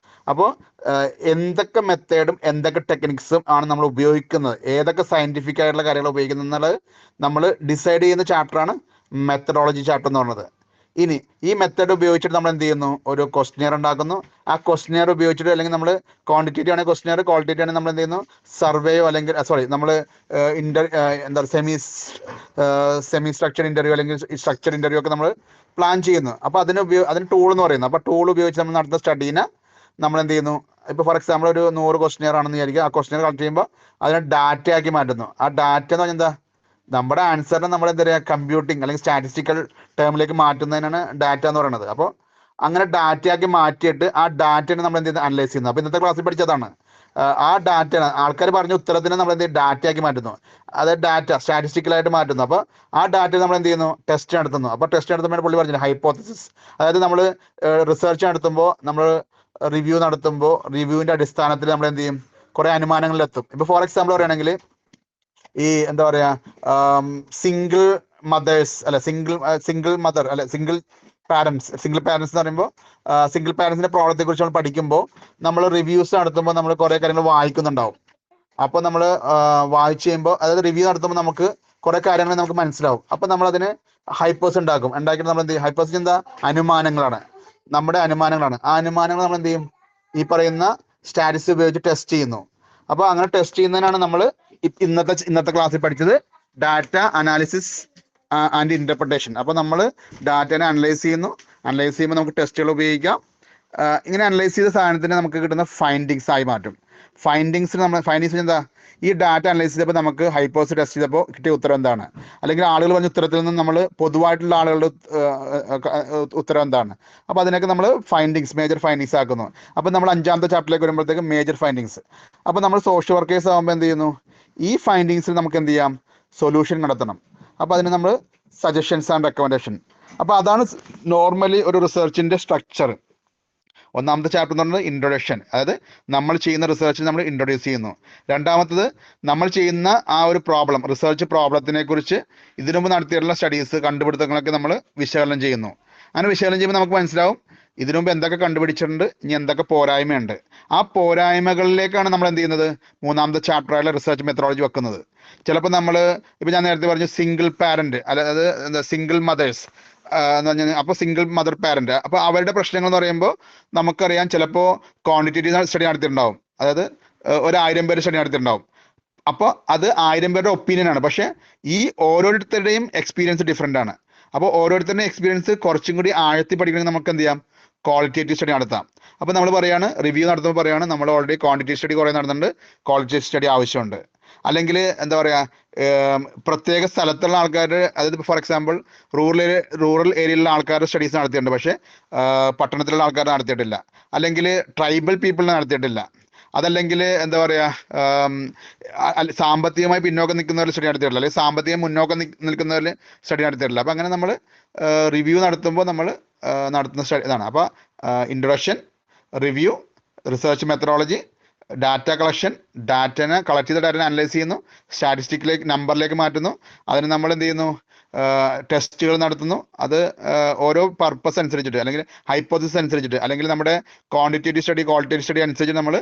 അപ്പോൾ എന്തൊക്കെ മെത്തേഡും എന്തൊക്കെ ടെക്നിക്സും ആണ് നമ്മൾ ഉപയോഗിക്കുന്നത്, ഏതൊക്കെ സയന്റിഫിക് ആയിട്ടുള്ള കാര്യങ്ങൾ ഉപയോഗിക്കുന്നത് എന്നുള്ളത് നമ്മൾ ഡിസൈഡ് ചെയ്യുന്ന ചാപ്റ്ററാണ് മെത്തഡോളജി ചാപ്റ്റർ എന്ന് പറയുന്നത്. ഇനി ഈ മെത്തേഡ് ഉപയോഗിച്ചിട്ട് നമ്മൾ എന്ത് ചെയ്യുന്നു, ഒരു ക്വസ്റ്റ്യർ ഉണ്ടാക്കുന്നു. ആ ക്വസ്റ്റ്യർ ഉപയോഗിച്ചിട്ട്, അല്ലെങ്കിൽ നമ്മൾ ക്വാണ്ടിറ്റേറ്റീവ് ആണെങ്കിൽ ക്വസ്റ്റ്യർ, ക്വാളിറ്റേറ്റീവ് ആണെങ്കിൽ നമ്മൾ എന്ത് ചെയ്യുന്നു, സർവേയോ അല്ലെങ്കിൽ നമ്മൾ എന്താ സെമി സ്ട്രക്ചർ ഇന്റർവ്യൂ അല്ലെങ്കിൽ സ്ട്രക്ചർ ഇന്റർവ്യൂ ഒക്കെ നമ്മൾ പ്ലാൻ ചെയ്യുന്നു. അപ്പോൾ അതിന് ടൂൾ എന്ന് പറയുന്നത്. അപ്പോൾ ടൂൾ ഉപയോഗിച്ച് നമ്മൾ നടത്തുന്ന സ്റ്റഡീനെ നമ്മൾ എന്ത് ചെയ്യുന്നു, ഇപ്പോൾ ഫോർ എക്സാമ്പിൾ ഒരു 100 ക്വസ്റ്റ്യർ ആണെന്ന് വിചാരിക്കുക. ആ ക്വസ്റ്റ്യർ കളക്ട് ചെയ്യുമ്പോൾ അതിനെ ഡാറ്റയാക്കി മാറ്റുന്നു. ആ ഡാറ്റ എന്ന് പറഞ്ഞാൽ എന്താ, നമ്മുടെ ആൻസറിനെ നമ്മൾ എന്താ പറയുക, കമ്പ്യൂട്ടിങ് അല്ലെങ്കിൽ സ്റ്റാറ്റിസ്റ്റിക്കൽ ടേമിലേക്ക് മാറ്റുന്നതിനാണ് ഡാറ്റ എന്ന് പറയുന്നത്. അപ്പോൾ അങ്ങനെ ഡാറ്റയാക്കി മാറ്റിയിട്ട് ആ ഡാറ്റയെ നമ്മൾ എന്ത് ചെയ്യുന്നത്, അനലൈസ് ചെയ്യുന്നത്. അപ്പോൾ ഇന്നത്തെ ക്ലാസ്സിൽ പഠിച്ചതാണ് ആ ഡാറ്റ ആൾക്കാർ പറഞ്ഞ ഉത്തരത്തിനെ നമ്മൾ എന്ത് ചെയ്യും, ഡാറ്റയാക്കി മാറ്റുന്നു. അതായത് ഡാറ്റ സ്റ്റാറ്റിസ്റ്റിക്കലായിട്ട് മാറ്റുന്നു. അപ്പോൾ ആ ഡാറ്റ നമ്മൾ എന്ത് ചെയ്യുന്നു, ടെസ്റ്റ് നടത്തുന്നു. അപ്പോൾ ടെസ്റ്റ് നടത്തുമ്പോൾ പുള്ളി പറഞ്ഞില്ല ഹൈപ്പോത്തസിസ്, അതായത് നമ്മൾ റിസർച്ച് നടത്തുമ്പോൾ നമ്മൾ റിവ്യൂ നടത്തുമ്പോൾ റിവ്യൂവിൻ്റെ അടിസ്ഥാനത്തിൽ നമ്മൾ എന്ത് ചെയ്യും, കുറേ അനുമാനങ്ങളിലെത്തും. ഇപ്പോൾ ഫോർ എക്സാമ്പിൾ പറയുകയാണെങ്കിൽ ഈ എന്താ പറയുക, സിംഗിൾ മദേഴ്സ് അല്ല സിംഗിൾ മദർ അല്ല സിംഗിൾ പാരൻസ് എന്ന് പറയുമ്പോൾ സിംഗിൾ പാരൻസിന്റെ പ്രോബ്ലത്തെ കുറിച്ച് നമ്മൾ പഠിക്കുമ്പോൾ നമ്മൾ റിവ്യൂസ് നടത്തുമ്പോൾ നമ്മൾ കുറേ കാര്യങ്ങൾ വായിക്കുന്നുണ്ടാവും. അപ്പോൾ നമ്മൾ വായിച്ചു കഴിയുമ്പോൾ, അതായത് റിവ്യൂ നടത്തുമ്പോൾ നമുക്ക് കുറേ കാര്യങ്ങൾ നമുക്ക് മനസ്സിലാവും. അപ്പോൾ നമ്മൾ അതിന് ഹൈപ്പോസ് ഉണ്ടാക്കിയിട്ട് നമ്മൾ എന്ത് ചെയ്യും, ഹൈപ്പോസ് എന്താ, അനുമാനങ്ങളാണ്, നമ്മുടെ അനുമാനങ്ങളാണ്. ആ അനുമാനങ്ങൾ നമ്മൾ എന്ത് ചെയ്യും, ഈ പറയുന്ന സ്റ്റാറ്റിസ്റ്റിക്സ് ഉപയോഗിച്ച് ടെസ്റ്റ് ചെയ്യുന്നു. അപ്പോൾ അങ്ങനെ ടെസ്റ്റ് ചെയ്യുന്നതിനാണ് നമ്മൾ ഇന്നത്തെ ക്ലാസ്സിൽ പഠിച്ചത് ഡാറ്റ അനാലിസിസ് ആൻഡ് ഇന്റർപ്രിട്ടേഷൻ. അപ്പോൾ നമ്മൾ ഡാറ്റനെ അനലൈസ് ചെയ്യുമ്പോൾ നമുക്ക് ടെസ്റ്റുകൾ ഉപയോഗിക്കാം. ഇങ്ങനെ അനലൈസ് ചെയ്ത സാധനത്തിന് നമുക്ക് കിട്ടുന്ന ഫൈൻഡിങ്സ് ആയി മാറ്റും. ഫൈൻഡിങ്സ് എന്താ, ഈ ഡാറ്റ അനലൈസ് ചെയ്തപ്പോൾ നമുക്ക് ഹൈപ്പോസ് ടെസ്റ്റ് ചെയ്തപ്പോൾ കിട്ടിയ ഉത്തരം എന്താണ്, അല്ലെങ്കിൽ ആളുകൾ പറഞ്ഞ ഉത്തരത്തിൽ നിന്ന് നമ്മൾ പൊതുവായിട്ടുള്ള ആളുകളുടെ ഉത്തരം എന്താണ്. അപ്പോൾ അതിനൊക്കെ നമ്മൾ മേജർ ഫൈൻഡിങ്സ് ആക്കുന്നു. അപ്പോൾ നമ്മൾ 5ാമത്തെ ചാപ്റ്ററിലേക്ക് വരുമ്പോഴത്തേക്ക് മേജർ ഫൈൻഡിങ്സ്. അപ്പോൾ നമ്മൾ സോഷ്യൽ വർക്കേഴ്സ് ആകുമ്പോൾ എന്ത് ചെയ്യുന്നു, ഈ ഫൈൻഡിങ്സിൽ നമുക്ക് എന്ത് ചെയ്യാം, സൊല്യൂഷൻ കണ്ടെത്തണം. അപ്പോൾ അതിന് നമ്മൾ സജഷൻസ് ആൻഡ് റെക്കമെൻഡേഷൻ. അപ്പോൾ അതാണ് നോർമലി ഒരു റിസർച്ചിൻ്റെ സ്ട്രക്ചർ. 1ാമത്തെ ചാപ്റ്റർ എന്ന് പറയുന്നത് ഇൻട്രൊഡക്ഷൻ, അതായത് നമ്മൾ ചെയ്യുന്ന റിസർച്ച് നമ്മൾ ഇൻട്രൊഡ്യൂസ് ചെയ്യുന്നു. 2ാമത്തത് നമ്മൾ ചെയ്യുന്ന ആ ഒരു റിസർച്ച് പ്രോബ്ലത്തിനെ കുറിച്ച് ഇതിനു മുമ്പ് നടത്തിയിട്ടുള്ള സ്റ്റഡീസ്, കണ്ടുപിടുത്തങ്ങളൊക്കെ നമ്മൾ വിശകലനം ചെയ്യുന്നു. അങ്ങനെ വിശകലനം ചെയ്യുമ്പോൾ നമുക്ക് മനസ്സിലാവും ഇതിനു മുമ്പ് എന്തൊക്കെ കണ്ടുപിടിച്ചിട്ടുണ്ട്, ഇനി എന്തൊക്കെ പോരായ്മയുണ്ട്. ആ പോരായ്മകളിലേക്കാണ് നമ്മൾ എന്ത് ചെയ്യുന്നത്, 3ാമത്തെ ചാപ്റ്ററായുള്ള റിസർച്ച് മെത്തഡോളജി വെക്കുന്നത്. ചിലപ്പോൾ ഇപ്പോൾ ഞാൻ നേരത്തെ പറഞ്ഞു സിംഗിൾ പാരന്റ്, അതായത് സിംഗിൾ മദേഴ്സ് എന്ന് പറഞ്ഞാൽ, അപ്പോൾ സിംഗിൾ മദർ പാരന്റ്, അപ്പോൾ അവരുടെ പ്രശ്നങ്ങൾ എന്ന് പറയുമ്പോൾ നമുക്കറിയാം ചിലപ്പോൾ ക്വാണ്ടിറ്റേറ്റീവ് സ്റ്റഡി നടത്തിയിട്ടുണ്ടാവും, അതായത് 1000 പേര് സ്റ്റഡി നടത്തിയിട്ടുണ്ടാവും. അപ്പോൾ അത് 1000 പേരുടെ ഒപ്പീനിയൻ ആണ്, പക്ഷേ ഈ ഓരോരുത്തരുടെയും എക്സ്പീരിയൻസ് ഡിഫറെൻ്റ് ആണ്. അപ്പോൾ ഓരോരുത്തരുടെയും എക്സ്പീരിയൻസ് കുറച്ചും കൂടി ആഴത്തിൽ പഠിക്കണമെങ്കിൽ നമുക്ക് എന്ത് ചെയ്യാം, ക്വാളിറ്റേറ്റീവ് സ്റ്റഡി നടത്താം. അപ്പോൾ നമ്മൾ പറയാണ്, റിവ്യൂ നടത്തുമ്പോൾ പറയാണ് നമ്മൾ ഓൾറെഡി ക്വാണ്ടിറ്റേറ്റീവ് സ്റ്റഡി കുറേ നടത്തുന്നുണ്ട്, ക്വാളിറ്റേറ്റീവ് സ്റ്റഡി ആവശ്യമുണ്ട്. അല്ലെങ്കിൽ എന്താ പറയുക, പ്രത്യേക സ്ഥലത്തുള്ള ആൾക്കാർ, അതായത് ഫോർ എക്സാമ്പിൾ റൂറൽ ഏരിയയിലുള്ള ആൾക്കാരുടെ സ്റ്റഡീസ് നടത്തിയിട്ടുണ്ട്, പക്ഷേ പട്ടണത്തിലുള്ള ആൾക്കാർ നടത്തിയിട്ടില്ല. അല്ലെങ്കിൽ ട്രൈബൽ പീപ്പിളിനെ നടത്തിയിട്ടില്ല. അതല്ലെങ്കിൽ എന്താ പറയുക, സാമ്പത്തികമായി പിന്നോക്കം നിൽക്കുന്നവർ സ്റ്റഡി നടത്തിയിട്ടില്ല, അല്ലെങ്കിൽ സാമ്പത്തികം മുന്നോക്കം നിൽക്കുന്നവർ സ്റ്റഡി നടത്തിയിട്ടില്ല. അപ്പോൾ അങ്ങനെ നമ്മൾ റിവ്യൂ നടത്തുമ്പോൾ നമ്മൾ നടത്തുന്ന സ്റ്റഡി ഇതാണ്. അപ്പോൾ introduction, review, research methodology, data collection, collect ചെയ്ത ഡാറ്റനെ അനലൈസ് ചെയ്യുന്നു, സ്റ്റാറ്റിസ്റ്റിക്കിലേക്ക് നമ്പറിലേക്ക് മാറ്റുന്നു, അതിന് നമ്മൾ എന്ത് ചെയ്യുന്നു, ടെസ്റ്റുകൾ നടത്തുന്നു. അത് ഓരോ പർപ്പസ് അനുസരിച്ചിട്ട്, അല്ലെങ്കിൽ ഹൈപ്പോസിസ് അനുസരിച്ചിട്ട്, അല്ലെങ്കിൽ നമ്മുടെ ക്വാണ്ടിറ്റേറ്റീവ് സ്റ്റഡി ക്വാളിറ്റേറ്റീവ് സ്റ്റഡി അനുസരിച്ച് നമ്മൾ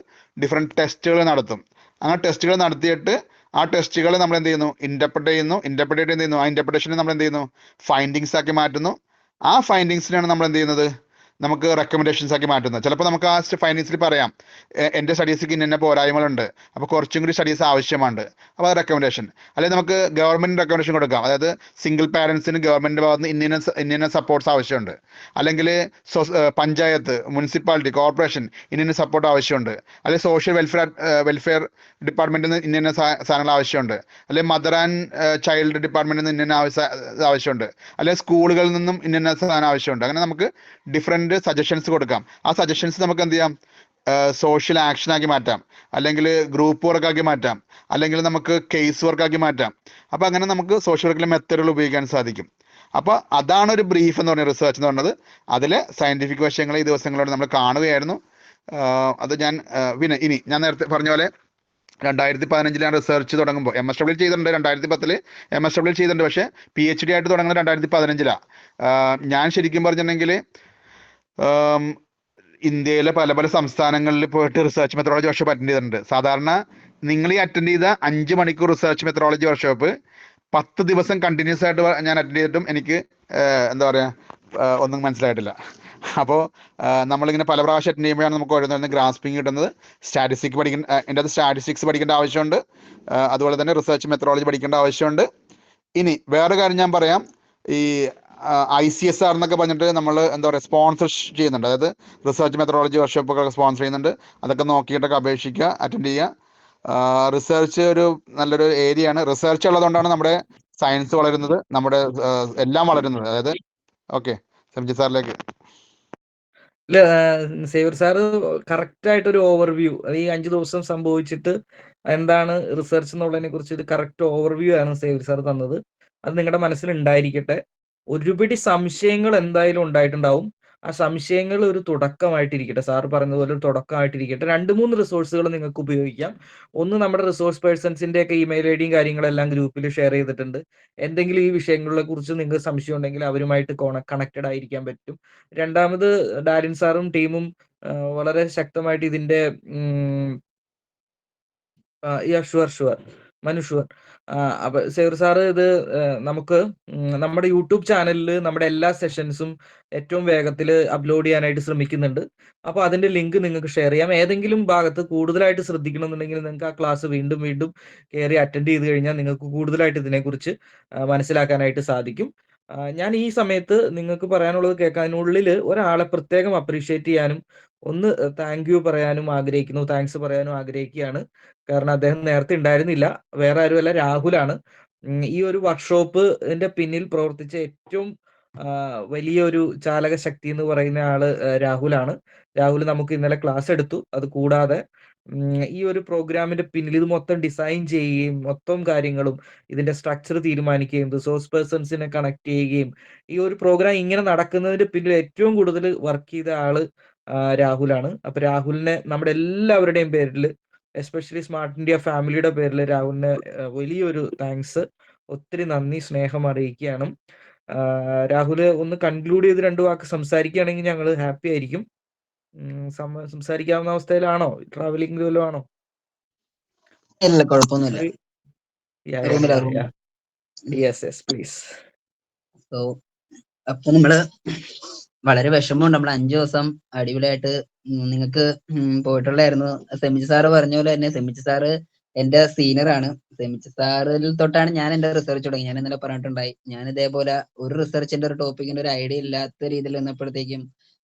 ഡിഫറെൻറ്റ് ടെസ്റ്റുകൾ നടത്തും. അങ്ങനെ ടെസ്റ്റുകൾ നടത്തിയിട്ട് ആ ടെസ്റ്റുകൾ നമ്മൾ എന്ത് ചെയ്യുന്നു, ഇന്റർപ്രറ്റ് ചെയ്യുന്നു. ആ ഇന്റർപ്രിട്ടേഷനെ നമ്മൾ എന്ത് ചെയ്യുന്നു, ഫൈൻഡിങ്സ് ആക്കി മാറ്റുന്നു. ആ ഫൈൻഡിങ്സിനാണ് നമ്മൾ എന്ത് ചെയ്യുന്നത്, നമുക്ക് റെക്കമെൻഡേഷൻസ് ആക്കി മാറ്റുന്നത്. ചിലപ്പോൾ നമുക്ക് ആ ഫൈൻഡിങ്സിൽ പറയാം, എൻ്റെ സ്റ്റഡീസിക്ക് ഇന്ന പോരായ്മകളുണ്ട്, അപ്പോൾ കുറച്ചും കൂടി സ്റ്റഡീസ് ആവശ്യമുണ്ട്, അപ്പോൾ അത് റെക്കമെൻഡേഷൻ. അല്ലെങ്കിൽ നമുക്ക് ഗവൺമെൻറ് റെക്കമെൻഡേഷൻ കൊടുക്കാം, അതായത് സിംഗിൾ പാരൻസിന് ഗവൺമെൻറ് ഭാഗത്ത് ഇന്ന സപ്പോർട്ട്സ് ആവശ്യമുണ്ട്, അല്ലെങ്കിൽ പഞ്ചായത്ത്, മുനിസിപ്പാലിറ്റി, കോർപ്പറേഷൻ ഇന്ന സപ്പോർട്ട് ആവശ്യമുണ്ട്, അല്ലെങ്കിൽ സോഷ്യൽ വെൽഫെയർ ഡിപ്പാർട്ട്മെൻറ്റിൽ നിന്ന് ഇന്ന സാധനങ്ങൾ ആവശ്യമുണ്ട്, അല്ലെങ്കിൽ മദർ ആൻഡ് ചൈൽഡ് ഡിപ്പാർട്ട്മെൻറ്റിൽ നിന്ന് ഇന്ന ആവശ്യമുണ്ട്, അല്ലെങ്കിൽ സ്കൂളുകളിൽ നിന്നും ഇന്ന സാധനം ആവശ്യമുണ്ട്. അങ്ങനെ നമുക്ക് ഡിഫറെൻറ്റ് സജഷൻസ് കൊടുക്കാം. ആ സജഷൻസ് നമുക്ക് എന്ത് ചെയ്യാം, സോഷ്യൽ ആക്ഷൻ ആക്കി മാറ്റാം, അല്ലെങ്കിൽ ഗ്രൂപ്പ് വർക്ക് ആക്കി മാറ്റാം, അല്ലെങ്കിൽ നമുക്ക് കേസ് വർക്ക് ആക്കി മാറ്റാം. അപ്പോൾ അങ്ങനെ നമുക്ക് സോഷ്യൽ വർക്കിലെ മെത്തഡുകൾ ഉപയോഗിക്കാൻ സാധിക്കും. അപ്പോൾ അതാണ് ഒരു ബ്രീഫ് എന്ന് പറയുന്നത്, റിസർച്ച് എന്ന് പറയുന്നത്. അതിലെ സയൻറ്റിഫിക് വശങ്ങൾ ഈ ദിവസങ്ങളോട് നമ്മൾ കാണുകയായിരുന്നു. അത് ഞാൻ പിന്നെ ഇനി ഞാൻ നേരത്തെ പറഞ്ഞ പോലെ 2015 ഞാൻ റിസർച്ച് തുടങ്ങുമ്പോൾ MSW ചെയ്തിട്ടുണ്ട്, 2010 MSW ചെയ്തിട്ടുണ്ട്, പക്ഷേ PhD ആയിട്ട് തുടങ്ങുന്നത് 2015. ഞാൻ ശരിക്കും പറഞ്ഞിട്ടുണ്ടെങ്കിൽ ഇന്ത്യയിലെ പല സംസ്ഥാനങ്ങളിൽ പോയിട്ട് റിസർച്ച് മെത്തഡോളജി വർക്ക്ഷോപ്പ് അറ്റൻഡ് ചെയ്തിട്ടുണ്ട്. സാധാരണ നിങ്ങൾ ഈ അറ്റൻഡ് ചെയ്ത 5 മണിക്കൂർ റിസർച്ച് മെത്തഡോളജി വർക്ക്ഷോപ്പ് 10 ദിവസം കണ്ടിന്യൂസ് ആയിട്ട് ഞാൻ അറ്റൻഡ് ചെയ്തിട്ടും എനിക്ക് എന്താ പറയുക, ഒന്നും മനസ്സിലായിട്ടില്ല. അപ്പോൾ നമ്മളിങ്ങനെ പല പ്രാവശ്യം അറ്റൻഡ് ചെയ്യുമ്പോഴാണ് നമുക്ക് ഓരോന്ന് ഗ്രാസ്പിംഗ് കിട്ടുന്നത്. സ്റ്റാറ്റിസ്റ്റിക്സ് പഠിക്കേണ്ട ആവശ്യമുണ്ട്, അതുപോലെ തന്നെ റിസർച്ച് മെത്തഡോളജി പഠിക്കേണ്ട ആവശ്യമുണ്ട്. ഇനി വേറെ കാര്യം ഞാൻ പറയാം, ഈ ICSR എന്നൊക്കെ പറഞ്ഞിട്ട് നമ്മൾ എന്താ പറയുക സ്പോൺസർ ചെയ്യുന്നുണ്ട്, അതായത് റിസർച്ച് മെത്തഡോളജി വർക്ക്ഷോപ്പൊക്കെ സ്പോൺസർ ചെയ്യുന്നുണ്ട്. അതൊക്കെ നോക്കിയിട്ടൊക്കെ അപേക്ഷിക്കുക, അറ്റൻഡ് ചെയ്യുക. റിസർച്ച് ഒരു നല്ലൊരു ഏരിയ ആണ്. റിസർച്ച് ഉള്ളതുകൊണ്ടാണ് നമ്മുടെ സയൻസ് വളരുന്നത്, നമ്മുടെ എല്ലാം വളരുന്നത്. അതായത് ഓക്കെ, സംജി സാറിലേക്ക്. ഇല്ല, സേവ്യർ സാറ് കറക്റ്റായിട്ടൊരു ഓവർവ്യൂ, ഈ 5 ദിവസം സംഭവിച്ചിട്ട് എന്താണ് റിസർച്ച് എന്നുള്ളതിനെ കുറിച്ച് ഒരു കറക്റ്റ് ഓവർവ്യൂ ആണ് സേവ്യർ സാർ തന്നത്. അത് നിങ്ങളുടെ മനസ്സിലുണ്ടായിരിക്കട്ടെ. ഒരുപിടി സംശയങ്ങൾ എന്തായാലും ഉണ്ടായിട്ടുണ്ടാവും. ആ സംശയങ്ങൾ ഒരു തുടക്കമായിട്ടിരിക്കട്ടെ. സാർ പറഞ്ഞതുപോലെ ഒരു തുടക്കമായിട്ടിരിക്കട്ടെ. 2, 3 റിസോഴ്സുകൾ നിങ്ങൾക്ക് ഉപയോഗിക്കാം. ഒന്ന്, നമ്മുടെ റിസോഴ്സ് പേഴ്സൺസിന്റെയൊക്കെ ഇമെയിൽ ഐഡിയും കാര്യങ്ങളെല്ലാം ഗ്രൂപ്പിൽ ഷെയർ ചെയ്തിട്ടുണ്ട്. എന്തെങ്കിലും ഈ വിഷയങ്ങളെ കുറിച്ച് നിങ്ങൾക്ക് സംശയം ഉണ്ടെങ്കിൽ അവരുമായിട്ട് കണക്റ്റഡ് ആയിരിക്കാൻ പറ്റും. രണ്ടാമത്, ഡാരിൻ സാറും ടീമും വളരെ ശക്തമായിട്ട് ഇതിന്റെ ഷുവർ മനു ഷുവർ. അപ്പൊ സേവ്യർ സാറ് ഇത് നമുക്ക് നമ്മുടെ യൂട്യൂബ് ചാനലിൽ നമ്മുടെ എല്ലാ സെഷൻസും ഏറ്റവും വേഗത്തിൽ അപ്ലോഡ് ചെയ്യാനായിട്ട് ശ്രമിക്കുന്നുണ്ട്. അപ്പൊ അതിന്റെ ലിങ്ക് നിങ്ങൾക്ക് ഷെയർ ചെയ്യാം. ഏതെങ്കിലും ഭാഗത്ത് കൂടുതലായിട്ട് ശ്രദ്ധിക്കണമെന്നുണ്ടെങ്കിൽ നിങ്ങൾക്ക് ആ ക്ലാസ് വീണ്ടും വീണ്ടും കയറി അറ്റൻഡ് ചെയ്ത് കഴിഞ്ഞാൽ നിങ്ങൾക്ക് കൂടുതലായിട്ട് ഇതിനെക്കുറിച്ച് മനസ്സിലാക്കാനായിട്ട് സാധിക്കും. ഞാൻ ഈ സമയത്ത് നിങ്ങൾക്ക് പറയാനുള്ളത് കേൾക്കാനുള്ളിൽ ഒരാളെ പ്രത്യേകം അപ്രീഷിയേറ്റ് ചെയ്യാനും ഒന്ന് താങ്ക് യു പറയാനും ആഗ്രഹിക്കുന്നു, താങ്ക്സ് പറയാനും ആഗ്രഹിക്കുകയാണ്. കാരണം അദ്ദേഹം നേരത്തെ ഉണ്ടായിരുന്നില്ല. വേറെ ആരുമല്ല, രാഹുലാണ്. ഈ ഒരു വർക്ക്ഷോപ്പിന്റെ പിന്നിൽ പ്രവർത്തിച്ച ഏറ്റവും വലിയൊരു ചാലക ശക്തി എന്ന് പറയുന്ന ആള് രാഹുലാണ്. രാഹുൽ നമുക്ക് ഇന്നലെ ക്ലാസ് എടുത്തു. അത് കൂടാതെ ഈ ഒരു പ്രോഗ്രാമിന്റെ പിന്നിൽ ഇത് മൊത്തം ഡിസൈൻ ചെയ്യുകയും മൊത്തം കാര്യങ്ങളും ഇതിന്റെ സ്ട്രക്ചർ തീരുമാനിക്കുകയും റിസോഴ്സ് പേഴ്സൺസിനെ കണക്ട് ചെയ്യുകയും ഈ ഒരു പ്രോഗ്രാം ഇങ്ങനെ നടക്കുന്നതിന്റെ പിന്നിൽ ഏറ്റവും കൂടുതൽ വർക്ക് ചെയ്ത ആള് രാഹുലാണ്. അപ്പൊ രാഹുലിനെ നമ്മുടെ എല്ലാവരുടെയും പേരിൽ, എസ്പെഷ്യലി സ്മാർട്ട് ഇന്ത്യ ഫാമിലിയുടെ പേരിൽ രാഹുലിന് വലിയൊരു താങ്ക്സ്, ഒത്തിരി നന്ദി, സ്നേഹം അറിയിക്കുകയാണ്. രാഹുൽ ഒന്ന് കൺക്ലൂഡ് ചെയ്ത് 2 വാക്ക് സംസാരിക്കുകയാണെങ്കിൽ ഞങ്ങൾ ഹാപ്പി ആയിരിക്കും. സംസാരിക്കാവുന്ന അവസ്ഥയിലാണോ? ട്രാവലിംഗ് വല്ലതും ആണോ? ഇല്ല, കുഴപ്പമൊന്നുമില്ല. Yes please. സോ അപ്പൊ നമ്മള് വളരെ വിഷമമുണ്ട്. നമ്മൾ 5 ദിവസം അടിപൊളിയായിട്ട് നിങ്ങൾക്ക് പോയിട്ടുള്ളായിരുന്നു. സെമിജ് സാറ് പറഞ്ഞ പോലെ തന്നെ സെമിജ് സാറ് എന്റെ സീനിയറാണ്. സെമിജ് സാറിൽ തൊട്ടാണ് ഞാൻ എന്റെ റിസർച്ച് തുടങ്ങി. ഞാൻ ഇന്നലെ പറഞ്ഞിട്ടുണ്ടായി, ഞാൻ ഇതേപോലെ ഒരു റിസർച്ചിന്റെ ഒരു ടോപ്പിക്കിന്റെ ഒരു ഐഡിയ ഇല്ലാത്ത രീതിയിൽ നിന്നപ്പോഴത്തേക്കും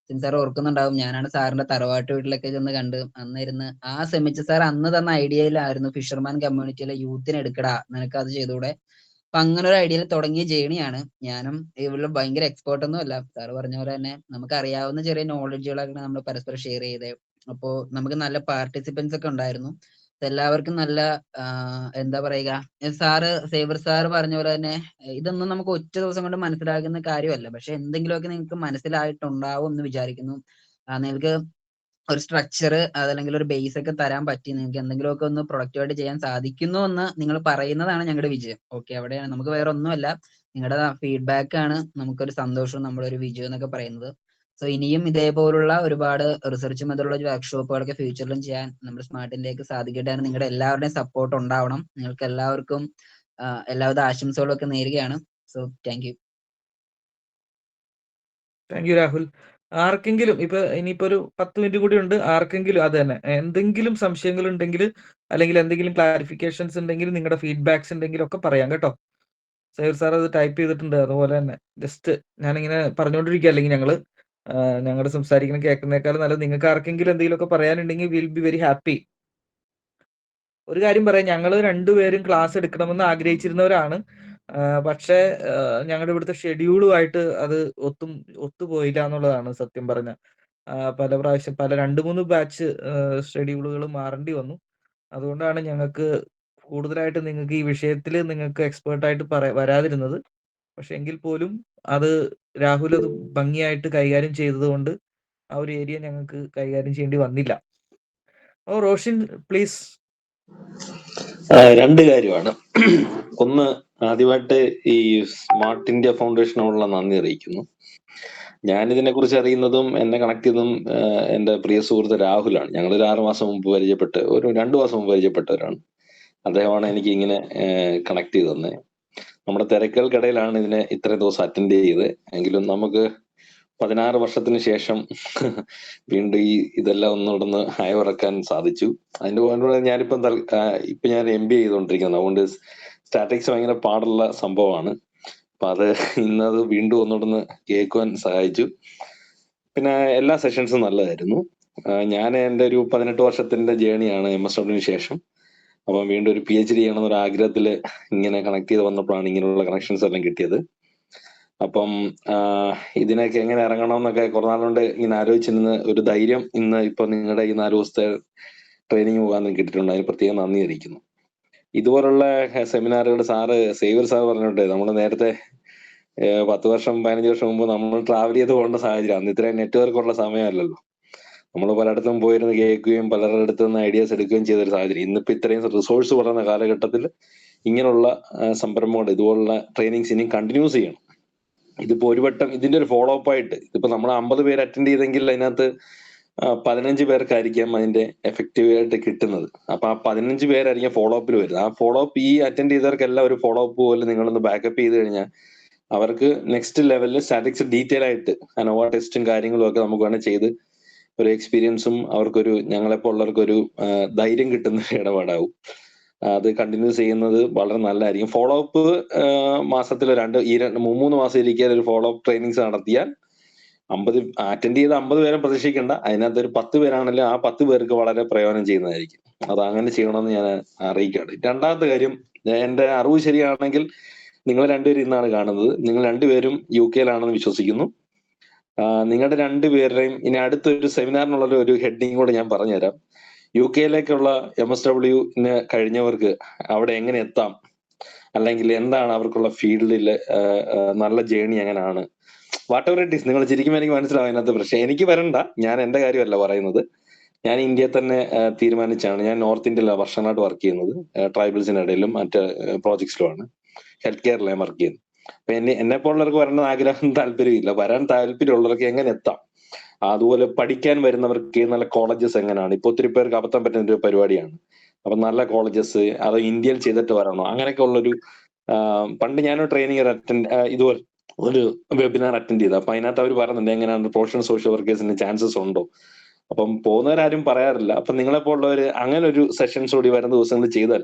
സെമിജ് സാർ ഓർക്കുന്നുണ്ടാവും, ഞാനാണ് സാറിന്റെ തറവാട്ട് വീട്ടിലൊക്കെ ചെന്ന് കണ്ട് അന്നിരുന്ന് ആ സെമിജ് സാർ അന്ന് തന്ന ഐഡിയയിലായിരുന്നു ഫിഷർമാൻ കമ്മ്യൂണിറ്റിയിലെ യൂത്തിനെ എടുക്കടാ, നിനക്ക് അത് ചെയ്തുകൂടെ. അപ്പൊ അങ്ങനെ ഒരു ഐഡിയയിൽ തുടങ്ങിയ ജേണിയാണ്. ഞാനും ഇവിടെ ഭയങ്കര എക്സ്പേർട്ട് ഒന്നും അല്ല. സാറ് പറഞ്ഞ പോലെ തന്നെ നമുക്ക് അറിയാവുന്ന ചെറിയ നോളജുകളൊക്കെ നമ്മൾ പരസ്പരം ഷെയർ ചെയ്തേ. അപ്പോ നമുക്ക് നല്ല പാർട്ടിസിപ്പൻസ് ഒക്കെ ഉണ്ടായിരുന്നു. എല്ലാവർക്കും നല്ല എന്താ പറയുക, സേവർ സാറ് പറഞ്ഞ പോലെ തന്നെ ഇതൊന്നും നമുക്ക് ഒറ്റ ദിവസം കൊണ്ട് മനസ്സിലാക്കുന്ന കാര്യമല്ല. പക്ഷെ എന്തെങ്കിലുമൊക്കെ നിങ്ങൾക്ക് മനസ്സിലായിട്ടുണ്ടാവും എന്ന് വിചാരിക്കുന്നു. നിങ്ങൾക്ക് ഒരു സ്ട്രക്ചർ അതല്ലെങ്കിൽ ഒരു ബേസ് ഒക്കെ തരാൻ പറ്റി, നിങ്ങൾക്ക് എന്തെങ്കിലുമൊക്കെ ഒന്ന് പ്രൊഡക്റ്റീവായിട്ട് ചെയ്യാൻ സാധിക്കുന്നു എന്ന് നിങ്ങൾ പറയുന്നതാണ് ഞങ്ങളുടെ വിജയം. ഓക്കെ, അവിടെയാണ്, നമുക്ക് വേറെ ഒന്നുമല്ല, നിങ്ങളുടെ ഫീഡ്ബാക്ക് ആണ് നമുക്കൊരു സന്തോഷവും നമ്മുടെ ഒരു വിജയം എന്നൊക്കെ പറയുന്നത്. സോ ഇനിയും ഇതേപോലുള്ള ഒരുപാട് റിസർച്ച് മെത്തഡോളജി വർക്ക്ഷോപ്പുകളൊക്കെ ഫ്യൂച്ചറിലും ചെയ്യാൻ നമ്മുടെ സ്മാർട്ട് ഇന്ത്യക്ക് സാധിക്കട്ടെ. നിങ്ങളുടെ എല്ലാവരുടെയും സപ്പോർട്ട് ഉണ്ടാവണം. നിങ്ങൾക്ക് എല്ലാവർക്കും എല്ലാവിധ ആശംസകളൊക്കെ നേരുകയാണ്. So thank you. Thank you Rahul. ആർക്കെങ്കിലും ഇനിയിപ്പോ ഒരു 10 മിനിറ്റ് കൂടി ഉണ്ട്. ആർക്കെങ്കിലും അത് തന്നെ എന്തെങ്കിലും സംശയങ്ങൾ ഉണ്ടെങ്കിൽ അല്ലെങ്കിൽ എന്തെങ്കിലും ക്ലാരിഫിക്കേഷൻസ് ഉണ്ടെങ്കിൽ നിങ്ങളുടെ ഫീഡ്ബാക്സ് ഉണ്ടെങ്കിലും ഒക്കെ പറയാം കേട്ടോ. സേവർ സാർ അത് ടൈപ്പ് ചെയ്തിട്ടുണ്ട്. അതുപോലെ തന്നെ ജസ്റ്റ് ഞാനിങ്ങനെ പറഞ്ഞുകൊണ്ടിരിക്കുക, അല്ലെങ്കിൽ ഞങ്ങളുടെ സംസാരിക്കുന്ന കേൾക്കുന്നേക്കാളും നല്ലത് നിങ്ങൾക്ക് ആർക്കെങ്കിലും എന്തെങ്കിലുമൊക്കെ പറയാനുണ്ടെങ്കിൽ വിൽ ബി വെരി ഹാപ്പി. ഒരു കാര്യം പറയാം, ഞങ്ങൾ രണ്ടുപേരും ക്ലാസ് എടുക്കണമെന്ന് ആഗ്രഹിച്ചിരുന്നവരാണ്. പക്ഷേ ഞങ്ങളുടെ ഇവിടുത്തെ ഷെഡ്യൂളുമായിട്ട് അത് ഒത്തുപോയില്ല എന്നുള്ളതാണ് സത്യം പറഞ്ഞ. പല പ്രാവശ്യം 2-3 ബാച്ച് ഷെഡ്യൂളുകൾ മാറേണ്ടി വന്നു. അതുകൊണ്ടാണ് ഞങ്ങൾക്ക് കൂടുതലായിട്ട് നിങ്ങൾക്ക് ഈ വിഷയത്തിൽ നിങ്ങൾക്ക് എക്സ്പേർട്ടായിട്ട് വരാതിരുന്നത്. പക്ഷെ എങ്കിൽ പോലും അത് രാഹുൽ അത് ഭംഗിയായിട്ട് കൈകാര്യം ചെയ്തതുകൊണ്ട് ആ ഒരു ഏരിയ ഞങ്ങൾക്ക് കൈകാര്യം ചെയ്യേണ്ടി വന്നില്ല. റോഷിൻ പ്ലീസ്. 2 കാര്യമാണ്. ഒന്ന്, ആദ്യമായിട്ട് ഈ സ്മാർട്ട് ഇന്ത്യ ഫൗണ്ടേഷനോടുള്ള നന്ദി അറിയിക്കുന്നു. ഞാനിതിനെ കുറിച്ച് അറിയുന്നതും എന്നെ കണക്ട് ചെയ്തതും എൻ്റെ പ്രിയ സുഹൃത്ത് രാഹുലാണ്. ഞങ്ങളൊരു 6 മാസം മുമ്പ് ഒരു 2 മാസം മുമ്പ് പരിചയപ്പെട്ടവരാണ്. അദ്ദേഹമാണ് എനിക്ക് ഇങ്ങനെ കണക്ട് ചെയ്ത് തന്നെ. നമ്മുടെ തിരക്കുകൾക്കിടയിലാണ് ഇതിനെ ഇത്രയും ദിവസം അറ്റൻഡ് ചെയ്ത്. എങ്കിലും നമുക്ക് 16 വർഷത്തിന് ശേഷം വീണ്ടും ഇതെല്ലാം ഒന്നുകൂടെ അയവിറക്കാൻ സാധിച്ചു. അതിന്റെ കൂടെ ഞാനിപ്പം ഞാൻ MBA ചെയ്തുകൊണ്ടിരിക്കുന്നത്. അതുകൊണ്ട് സ്റ്റാറ്റിക്സ് ഭയങ്കര പാടുള്ള സംഭവമാണ്. അപ്പൊ അത് ഇന്നത് വീണ്ടും ഒന്നുകൂടെ കേൾക്കുവാൻ സഹായിച്ചു. പിന്നെ എല്ലാ സെഷൻസും നല്ലതായിരുന്നു. ഞാൻ എൻ്റെ ഒരു 18 വർഷത്തിന്റെ ജേണിയാണ് MSWന് ശേഷം. അപ്പം വീണ്ടും ഒരു PhD ചെയ്യണമെന്നൊരു ആഗ്രഹത്തിൽ ഇങ്ങനെ കണക്ട് ചെയ്ത് വന്നപ്പോഴാണ് ഇങ്ങനെയുള്ള കണക്ഷൻസ് എല്ലാം കിട്ടിയത്. അപ്പം ഇതിനൊക്കെ എങ്ങനെ ഇറങ്ങണം എന്നൊക്കെ കുറെ നാളുകൊണ്ട് ഇങ്ങനെ ആലോചിച്ചിരുന്ന ഒരു ധൈര്യം ഇന്ന് ഇപ്പൊ നിങ്ങളുടെ ഈ 4 ദിവസത്തെ ട്രെയിനിങ് പോകാൻ കിട്ടിയിട്ടുണ്ട്. അതിന് പ്രത്യേകം നന്ദി അറിയിക്കുന്നു. ഇതുപോലുള്ള സെമിനാറുകൾ സേവ്യർ സാർ പറഞ്ഞിട്ടുണ്ട്. നമ്മൾ നേരത്തെ 10 വർഷം 15 വർഷം മുമ്പ് നമ്മൾ ട്രാവൽ ചെയ്ത് പോകേണ്ട സാഹചര്യം. അന്ന് ഇത്രയും നെറ്റ്വർക്ക് ഉള്ള സമയമല്ലല്ലോ. നമ്മൾ പലയിടത്തും പോയിരുന്ന് കേൾക്കുകയും പലരുടെ അടുത്ത് നിന്ന് ഐഡിയാസ് എടുക്കുകയും ചെയ്തൊരു സാഹചര്യം. ഇന്നിപ്പോ ഇത്രയും റിസോഴ്സ് വളർന്ന കാലഘട്ടത്തിൽ ഇങ്ങനെയുള്ള സംരംഭങ്ങൾ, ഇതുപോലുള്ള ട്രെയിനിങ്സ് ഇനിയും കണ്ടിന്യൂസ് ചെയ്യണം. ഇതിപ്പോ ഒരു വട്ടം ഇതിന്റെ ഒരു ഫോളോ അപ്പ് ആയിട്ട് ഇതിപ്പോ നമ്മൾ 50 പേര് അറ്റൻഡ് ചെയ്തെങ്കിൽ അതിനകത്ത് 15 പേർക്കായിരിക്കാം അതിന്റെ എഫക്റ്റീവ് ആയിട്ട് കിട്ടുന്നത്. അപ്പൊ ആ 15 പേരായിരിക്കും ഫോളോ അപ്പിൽ വരുന്നത്. ആ ഫോളോ അപ്പ് ഈ അറ്റൻഡ് ചെയ്തവർക്കെല്ലാം ഒരു ഫോളോ അപ്പ് പോലെ നിങ്ങളൊന്ന് ബാക്കപ്പ് ചെയ്ത് കഴിഞ്ഞാൽ അവർക്ക് നെക്സ്റ്റ് ലെവലിൽ സ്റ്റാറ്റിക്സ് ഡീറ്റെയിൽ ആയിട്ട് അനോവ ടെസ്റ്റും കാര്യങ്ങളും ഒക്കെ നമുക്ക് വേണേൽ ചെയ്ത് ഒരു എക്സ്പീരിയൻസും അവർക്കൊരു ഞങ്ങളെപ്പോലുള്ളവർക്കൊരു ധൈര്യം കിട്ടുന്ന ഇടപാടാവും. അത് കണ്ടിന്യൂസ് ചെയ്യുന്നത് വളരെ നല്ലതായിരിക്കും. ഫോളോ അപ്പ് മാസത്തിൽ 3 മാസം ഇരിക്കാൻ ഒരു ഫോളോ അപ്പ് ട്രെയിനിങ്സ് നടത്തിയാൽ അറ്റൻഡ് ചെയ്ത 50 പേരെ പ്രതീക്ഷിക്കേണ്ട. അതിനകത്ത് ഒരു 10 പേരാണെങ്കിലും ആ 10 പേർക്ക് വളരെ പ്രയോജനം ചെയ്യുന്നതായിരിക്കും. അത് അങ്ങനെ ചെയ്യണമെന്ന് ഞാൻ അറിയിക്കുകയാണ്. രണ്ടാമത്തെ കാര്യം, എന്റെ അറിവ് ശരിയാണെങ്കിൽ നിങ്ങൾ രണ്ടുപേരും ഇന്നാണ് കാണുന്നത്. നിങ്ങൾ രണ്ടുപേരും UK യിലാണെന്ന് വിശ്വസിക്കുന്നു. നിങ്ങളുടെ രണ്ടുപേരുടെയും ഇനി അടുത്തൊരു സെമിനാറിനുള്ള ഒരു ഹെഡിങ് കൂടെ ഞാൻ പറഞ്ഞുതരാം. UK യിലേക്കുള്ള MSW കഴിഞ്ഞവർക്ക് അവിടെ എങ്ങനെ എത്താം, അല്ലെങ്കിൽ എന്താണ് അവർക്കുള്ള ഫീൽഡിൽ നല്ല ജേണി എങ്ങനെയാണ്, വാട്ട് എവർ ഇറ്റ് ഈസ്. നിങ്ങൾ ചിരിക്കുമ്പോൾ എനിക്ക് മനസ്സിലാവും അതിനകത്ത് പ്രശ്നം. എനിക്ക് വരണ്ട, ഞാൻ എന്റെ കാര്യമല്ല പറയുന്നത്. ഞാൻ ഇന്ത്യയിൽ തന്നെ തീരുമാനിച്ചാണ്. ഞാൻ നോർത്ത് ഇന്ത്യയിലാണ് വർഷങ്ങളായിട്ട് വർക്ക് ചെയ്യുന്നത്. ട്രൈബൽസിനിടയിലും മറ്റ് പ്രോജക്ട്സിലുമാണ്. ഹെൽത്ത് കെയറിലാണ് വർക്ക് ചെയ്യുന്നത്. അപ്പൊ എന്നെ പോലുള്ളവർക്ക് വരേണ്ട ആഗ്രഹം താല്പര്യമില്ല. വരാൻ താല്പര്യമുള്ളവർക്ക് എങ്ങനെ എത്താം, അതുപോലെ പഠിക്കാൻ വരുന്നവർക്ക് നല്ല കോളേജസ് എങ്ങനെയാണ്. ഇപ്പൊ ഒത്തിരി പേർക്ക് അബദ്ധം പറ്റുന്ന ഒരു പരിപാടിയാണ്. അപ്പൊ നല്ല കോളേജസ് അത് ഇന്ത്യയിൽ ചെയ്തിട്ട് വരണോ, അങ്ങനെയൊക്കെ ഉള്ളൊരു പണ്ട് ഞാനൊരു ട്രെയിനിങ് ഇതുപോലെ ഒരു വെബിനാർ അറ്റൻഡ് ചെയ്ത്. അപ്പൊ അതിനകത്ത് അവർ പറയുന്നുണ്ട് എങ്ങനെയാണ് പ്രൊഫഷണൽ സോഷ്യൽ വർക്കേഴ്സിന് ചാൻസസ് ഉണ്ടോ. അപ്പം പോകുന്നവരാരും പറയാറില്ല. അപ്പൊ നിങ്ങളെപ്പോലുള്ളവര് അങ്ങനെ ഒരു സെഷൻസ് കൂടി വരുന്ന ദിവസങ്ങളിൽ ചെയ്താൽ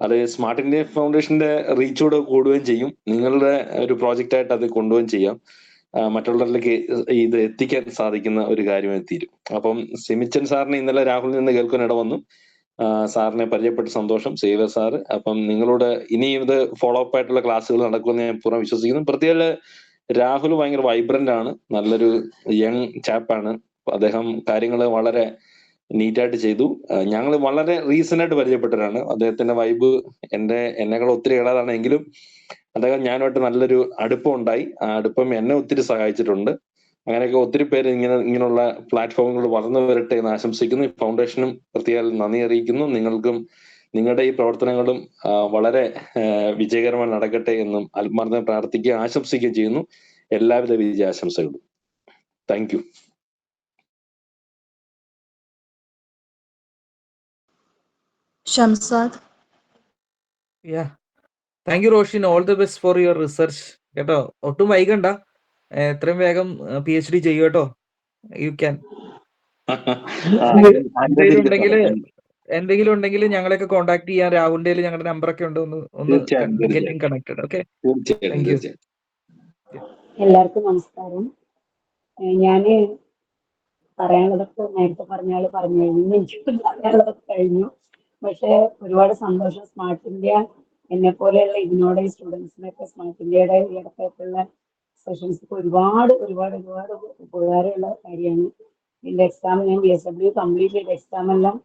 അത് സ്മാർട്ട് ഇന്ത്യ ഫൗണ്ടേഷന്റെ റീച്ചോട് കൂടുകയും ചെയ്യും. നിങ്ങളുടെ ഒരു പ്രോജക്റ്റ് ആയിട്ട് അത് കൊണ്ടുപോവുകയും ചെയ്യാം. മറ്റുള്ളവരിലേക്ക് ഇത് എത്തിക്കാൻ സാധിക്കുന്ന ഒരു കാര്യമായി തീരും. അപ്പം സിമിച്ചൻ സാറിനെ ഇന്നലെ രാഹുലിൽ നിന്ന് കേൾക്കാൻ ഇട വന്നു. സാറിനെ പരിചയപ്പെട്ട സന്തോഷം, സേവ്യർ സാറ്. അപ്പം നിങ്ങളോട് ഇനിയും ഇത് ഫോളോ അപ്പ് ആയിട്ടുള്ള ക്ലാസ്സുകൾ നടക്കുമെന്ന് ഞാൻ പൂർണ്ണ വിശ്വസിക്കുന്നു. പ്രത്യേക രാഹുൽ ഭയങ്കര വൈബ്രന്റ് ആണ്, നല്ലൊരു യങ് ചാപ്പാണ്. അദ്ദേഹം കാര്യങ്ങൾ വളരെ നീറ്റായിട്ട് ചെയ്തു. ഞങ്ങൾ വളരെ റീസെന്റ് ആയിട്ട് പരിചയപ്പെട്ടവരാണ്. അദ്ദേഹത്തിന്റെ വൈബ് എന്നെക്കാൾ ഒത്തിരി ഇളയതാണെങ്കിലും അദ്ദേഹം ഞാനുമായിട്ട് നല്ലൊരു അടുപ്പം ഉണ്ടായി. ആ അടുപ്പം എന്നെ ഒത്തിരി സഹായിച്ചിട്ടുണ്ട്. അങ്ങനെയൊക്കെ ഒത്തിരി പേര് ഇങ്ങനെയുള്ള പ്ലാറ്റ്ഫോമുകൾ വളർന്നു വരട്ടെ എന്ന് ആശംസിക്കുന്നു. ഫൗണ്ടേഷനും പ്രത്യേകം നന്ദി അറിയിക്കുന്നു. നിങ്ങൾക്കും നിങ്ങളുടെ ഈ പ്രവർത്തനങ്ങളും വളരെ വിജയകരമായി നടക്കട്ടെ എന്നും ആത്മാർത്ഥമായി പ്രാർത്ഥിക്കുകയും ആശംസിക്കുകയും ചെയ്യുന്നു. എല്ലാവിധ വിജയാശംസകളും. Thank you. Shamsad. Thank you Roshin. All the best for your research കേട്ടോ. ഒട്ടും വൈകണ്ട, എത്രയും വേഗം PhD ചെയ്യൂ കേട്ടോ. You can. എന്തെങ്കിലും ഉണ്ടെങ്കിൽ ഞങ്ങളെയൊക്കെ കോൺടാക്ട് ചെയ്യാൻ. രാഹുലിന്റെ ഞങ്ങളുടെ നമ്പറൊക്കെ ഉണ്ട്. ഒന്ന് getting connected. Okay, thank U. എല്ലാവർക്കും നമസ്കാരം. ഞാന് പറയാനുള്ളതൊക്കെ നേരത്തെ പറഞ്ഞാൽ പറഞ്ഞു കഴിഞ്ഞു. എനിക്ക് പറയാനുള്ളതൊക്കെ കഴിഞ്ഞു. പക്ഷെ ഒരുപാട് സന്തോഷം. സ്മാർട്ട് ഇന്ത്യ എന്നെ പോലെയുള്ള ഇതിനോട് ഈ സ്റ്റുഡൻസിനൊക്കെ സ്മാർട്ട് ഇന്ത്യയുടെ ഈ ഇടയ്ക്കുള്ള സെഷൻസ് ഒരുപാട് ഒരുപാട് ഒരുപാട് ഉപകാരമുള്ള കാര്യമാണ്. ഇതിന്റെ എക്സാം ഞാൻ BSW കംപ്ലീറ്റ് ചെയ്ത എക്സാം എല്ലാം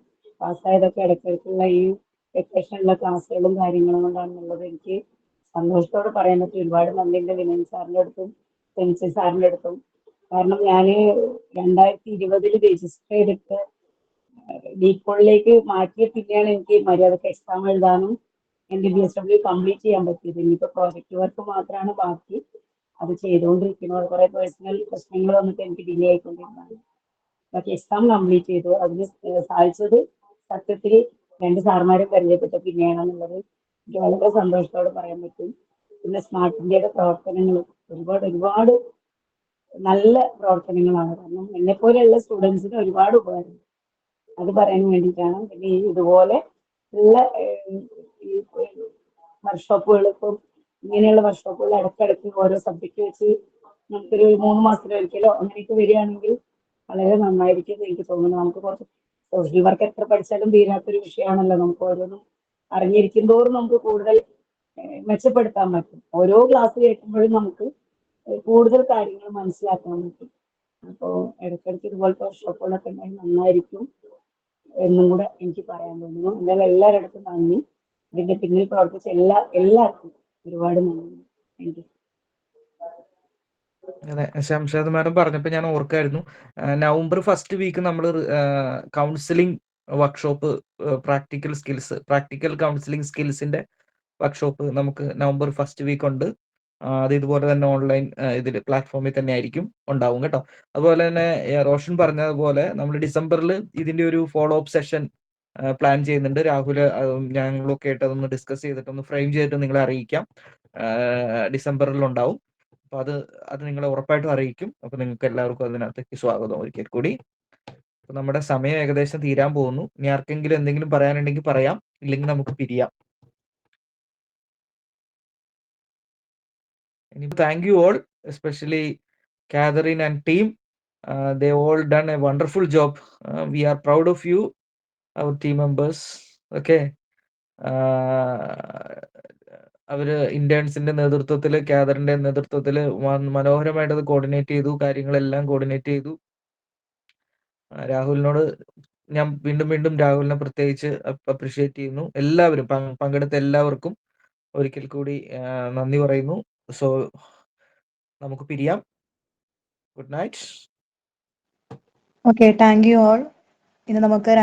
പാസ്സായതൊക്കെ ഇടയ്ക്കിടയ്ക്കുള്ള ഈ വെക്കേഷനുള്ള ക്ലാസ്സുകളും കാര്യങ്ങളും കൊണ്ടാണെന്നുള്ളത് എനിക്ക് സന്തോഷത്തോടെ പറയാൻ പറ്റും. ഒരുപാട് നന്ദിയുണ്ട് വിനയൻ സാറിൻ്റെ അടുത്തും സെൻസി സാറിൻ്റെ അടുത്തും. കാരണം ഞാൻ 2020 രജിസ്റ്റർ ചെയ്തിട്ട് ഡീകോളിലേക്ക് മാറ്റിയ പിന്നെയാണ് എനിക്ക് മര്യാദക്ക് എക്സാം എഴുതാനും എൻ്റെ BSW കംപ്ലീറ്റ് ചെയ്യാൻ പറ്റിയത്. ഇനിയിപ്പോൾ പ്രോജക്റ്റ് വർക്ക് മാത്രമാണ് ബാക്കി. അത് ചെയ്തുകൊണ്ടിരിക്കുന്നത്. കുറെ പേഴ്സണൽ പ്രശ്നങ്ങൾ വന്നിട്ട് എനിക്ക് ഡിലേ ആയിക്കൊണ്ടിരുന്നതാണ്. ബാക്കി എക്സാം കംപ്ലീറ്റ് ചെയ്തു. അതിന് സാധിച്ചത് സത്യത്തിൽ 2 സാർമാരെ പരിചയപ്പെട്ട പിന്നെയാണെന്നുള്ളത് എനിക്ക് വളരെ സന്തോഷത്തോടെ പറയാൻ പറ്റും. പിന്നെ സ്മാർട്ട് ഇന്ത്യയുടെ പ്രവർത്തനങ്ങൾ ഒരുപാട് ഒരുപാട് നല്ല പ്രവർത്തനങ്ങളാണ്. കാരണം എന്നെപ്പോലെയുള്ള സ്റ്റുഡൻസിന് ഒരുപാട് ഉപകാരം. അത് പറയാൻ വേണ്ടിയിട്ടാണ്. പിന്നെ ഇതുപോലെ ഉള്ള വർക്ക്ഷോപ്പുകൾ, ഇപ്പം ഇങ്ങനെയുള്ള വർക്ക്ഷോപ്പുകൾ ഇടയ്ക്കിടയ്ക്ക് ഓരോ സബ്ജക്റ്റ് വെച്ച് നമുക്കൊരു 3 മാസത്തിലൊരിക്കലോ അങ്ങനെയൊക്കെ വരികയാണെങ്കിൽ വളരെ നന്നായിരിക്കും എന്ന് എനിക്ക് തോന്നുന്നു. നമുക്ക് കുറച്ച് സോഷ്യൽ വർക്ക് എത്ര പഠിച്ചാലും തീരാത്തൊരു വിഷയമാണല്ലോ. നമുക്ക് ഓരോന്നും അറിഞ്ഞിരിക്കും തോറും നമുക്ക് കൂടുതൽ മെച്ചപ്പെടുത്താൻ പറ്റും. ഓരോ ക്ലാസ് കേൾക്കുമ്പോഴും നമുക്ക് കൂടുതൽ കാര്യങ്ങൾ മനസ്സിലാക്കാൻ പറ്റും. അപ്പോൾ ഇടയ്ക്കിടയ്ക്ക് ഇതുപോലത്തെ വർക്ക്ഷോപ്പുകളൊക്കെ ഉണ്ടെങ്കിൽ നന്നായിരിക്കും എന്നും കൂടെ എനിക്ക് പറയാൻ തോന്നുന്നു. എന്തായാലും എല്ലാവരുടെ നന്ദി. ഇതിന്റെ പിന്നിൽ പ്രവർത്തിച്ച എല്ലാവർക്കും ഒരുപാട് നന്ദി. Thank you. അതെ, ശംഷാദ് മാഡം പറഞ്ഞപ്പോൾ ഞാൻ ഓർക്കായിരുന്നു, നവംബർ ഫസ്റ്റ് വീക്ക് നമ്മൾ കൗൺസിലിംഗ് വർക്ക്ഷോപ്പ്, പ്രാക്ടിക്കൽ കൗൺസിലിംഗ് സ്കിൽസിന്റെ വർക്ക്ഷോപ്പ് നമുക്ക് നവംബർ ഫസ്റ്റ് വീക്ക് ഉണ്ട്. അത് ഇതുപോലെ തന്നെ ഓൺലൈൻ ഇതിൽ പ്ലാറ്റ്ഫോമിൽ തന്നെ ആയിരിക്കും ഉണ്ടാവും കേട്ടോ. അതുപോലെ തന്നെ റോഷൻ പറഞ്ഞതുപോലെ നമ്മൾ ഡിസംബറിൽ ഇതിന്റെ ഒരു ഫോളോ അപ്പ് സെഷൻ പ്ലാൻ ചെയ്യുന്നുണ്ട്. രാഹുൽ ഞങ്ങളൊക്കെ ആയിട്ട് അതൊന്ന് ഡിസ്കസ് ചെയ്തിട്ട് ഒന്ന് ഫ്രെയിം ചെയ്തിട്ട് നിങ്ങളെ അറിയിക്കാം. ഡിസംബറിൽ ഉണ്ടാവും. അപ്പൊ അത് നിങ്ങളെ ഉറപ്പായിട്ടും അറിയിക്കും. അപ്പൊ നിങ്ങൾക്ക് എല്ലാവർക്കും അതിനകത്തേക്ക് സ്വാഗതം ഒരിക്കൽ കൂടി. അപ്പൊ നമ്മുടെ സമയം ഏകദേശം തീരാൻ പോകുന്നു. ഇനി ആർക്കെങ്കിലും എന്തെങ്കിലും പറയാനുണ്ടെങ്കിൽ പറയാം, ഇല്ലെങ്കിൽ നമുക്ക് പിരിയാം. Thank you all, especially Catherine and team. They all done a wonderful job. We are proud of you, our team members. Okay. അവര് ഇന്റേൺസിന്റെ നേതൃത്വത്തിൽ, കാദറിന്റെ നേതൃത്വത്തിൽ മനോഹരമായിട്ട് അത് കോർഡിനേറ്റ് ചെയ്തു, കാര്യങ്ങളെല്ലാം കോർഡിനേറ്റ് ചെയ്തു. രാഹുലിനോട് ഞാൻ വീണ്ടും രാഹുലിനെ പ്രത്യേകിച്ച് അപ്രിഷിയേറ്റ് ചെയ്യുന്നു. എല്ലാവരും പങ്കെടുത്ത എല്ലാവർക്കും ഒരിക്കൽ കൂടി നന്ദി പറയുന്നു. സോ നമുക്ക് പിരിയാം. Good night. Okay, thank you all. ഇന്ന് നമുക്ക്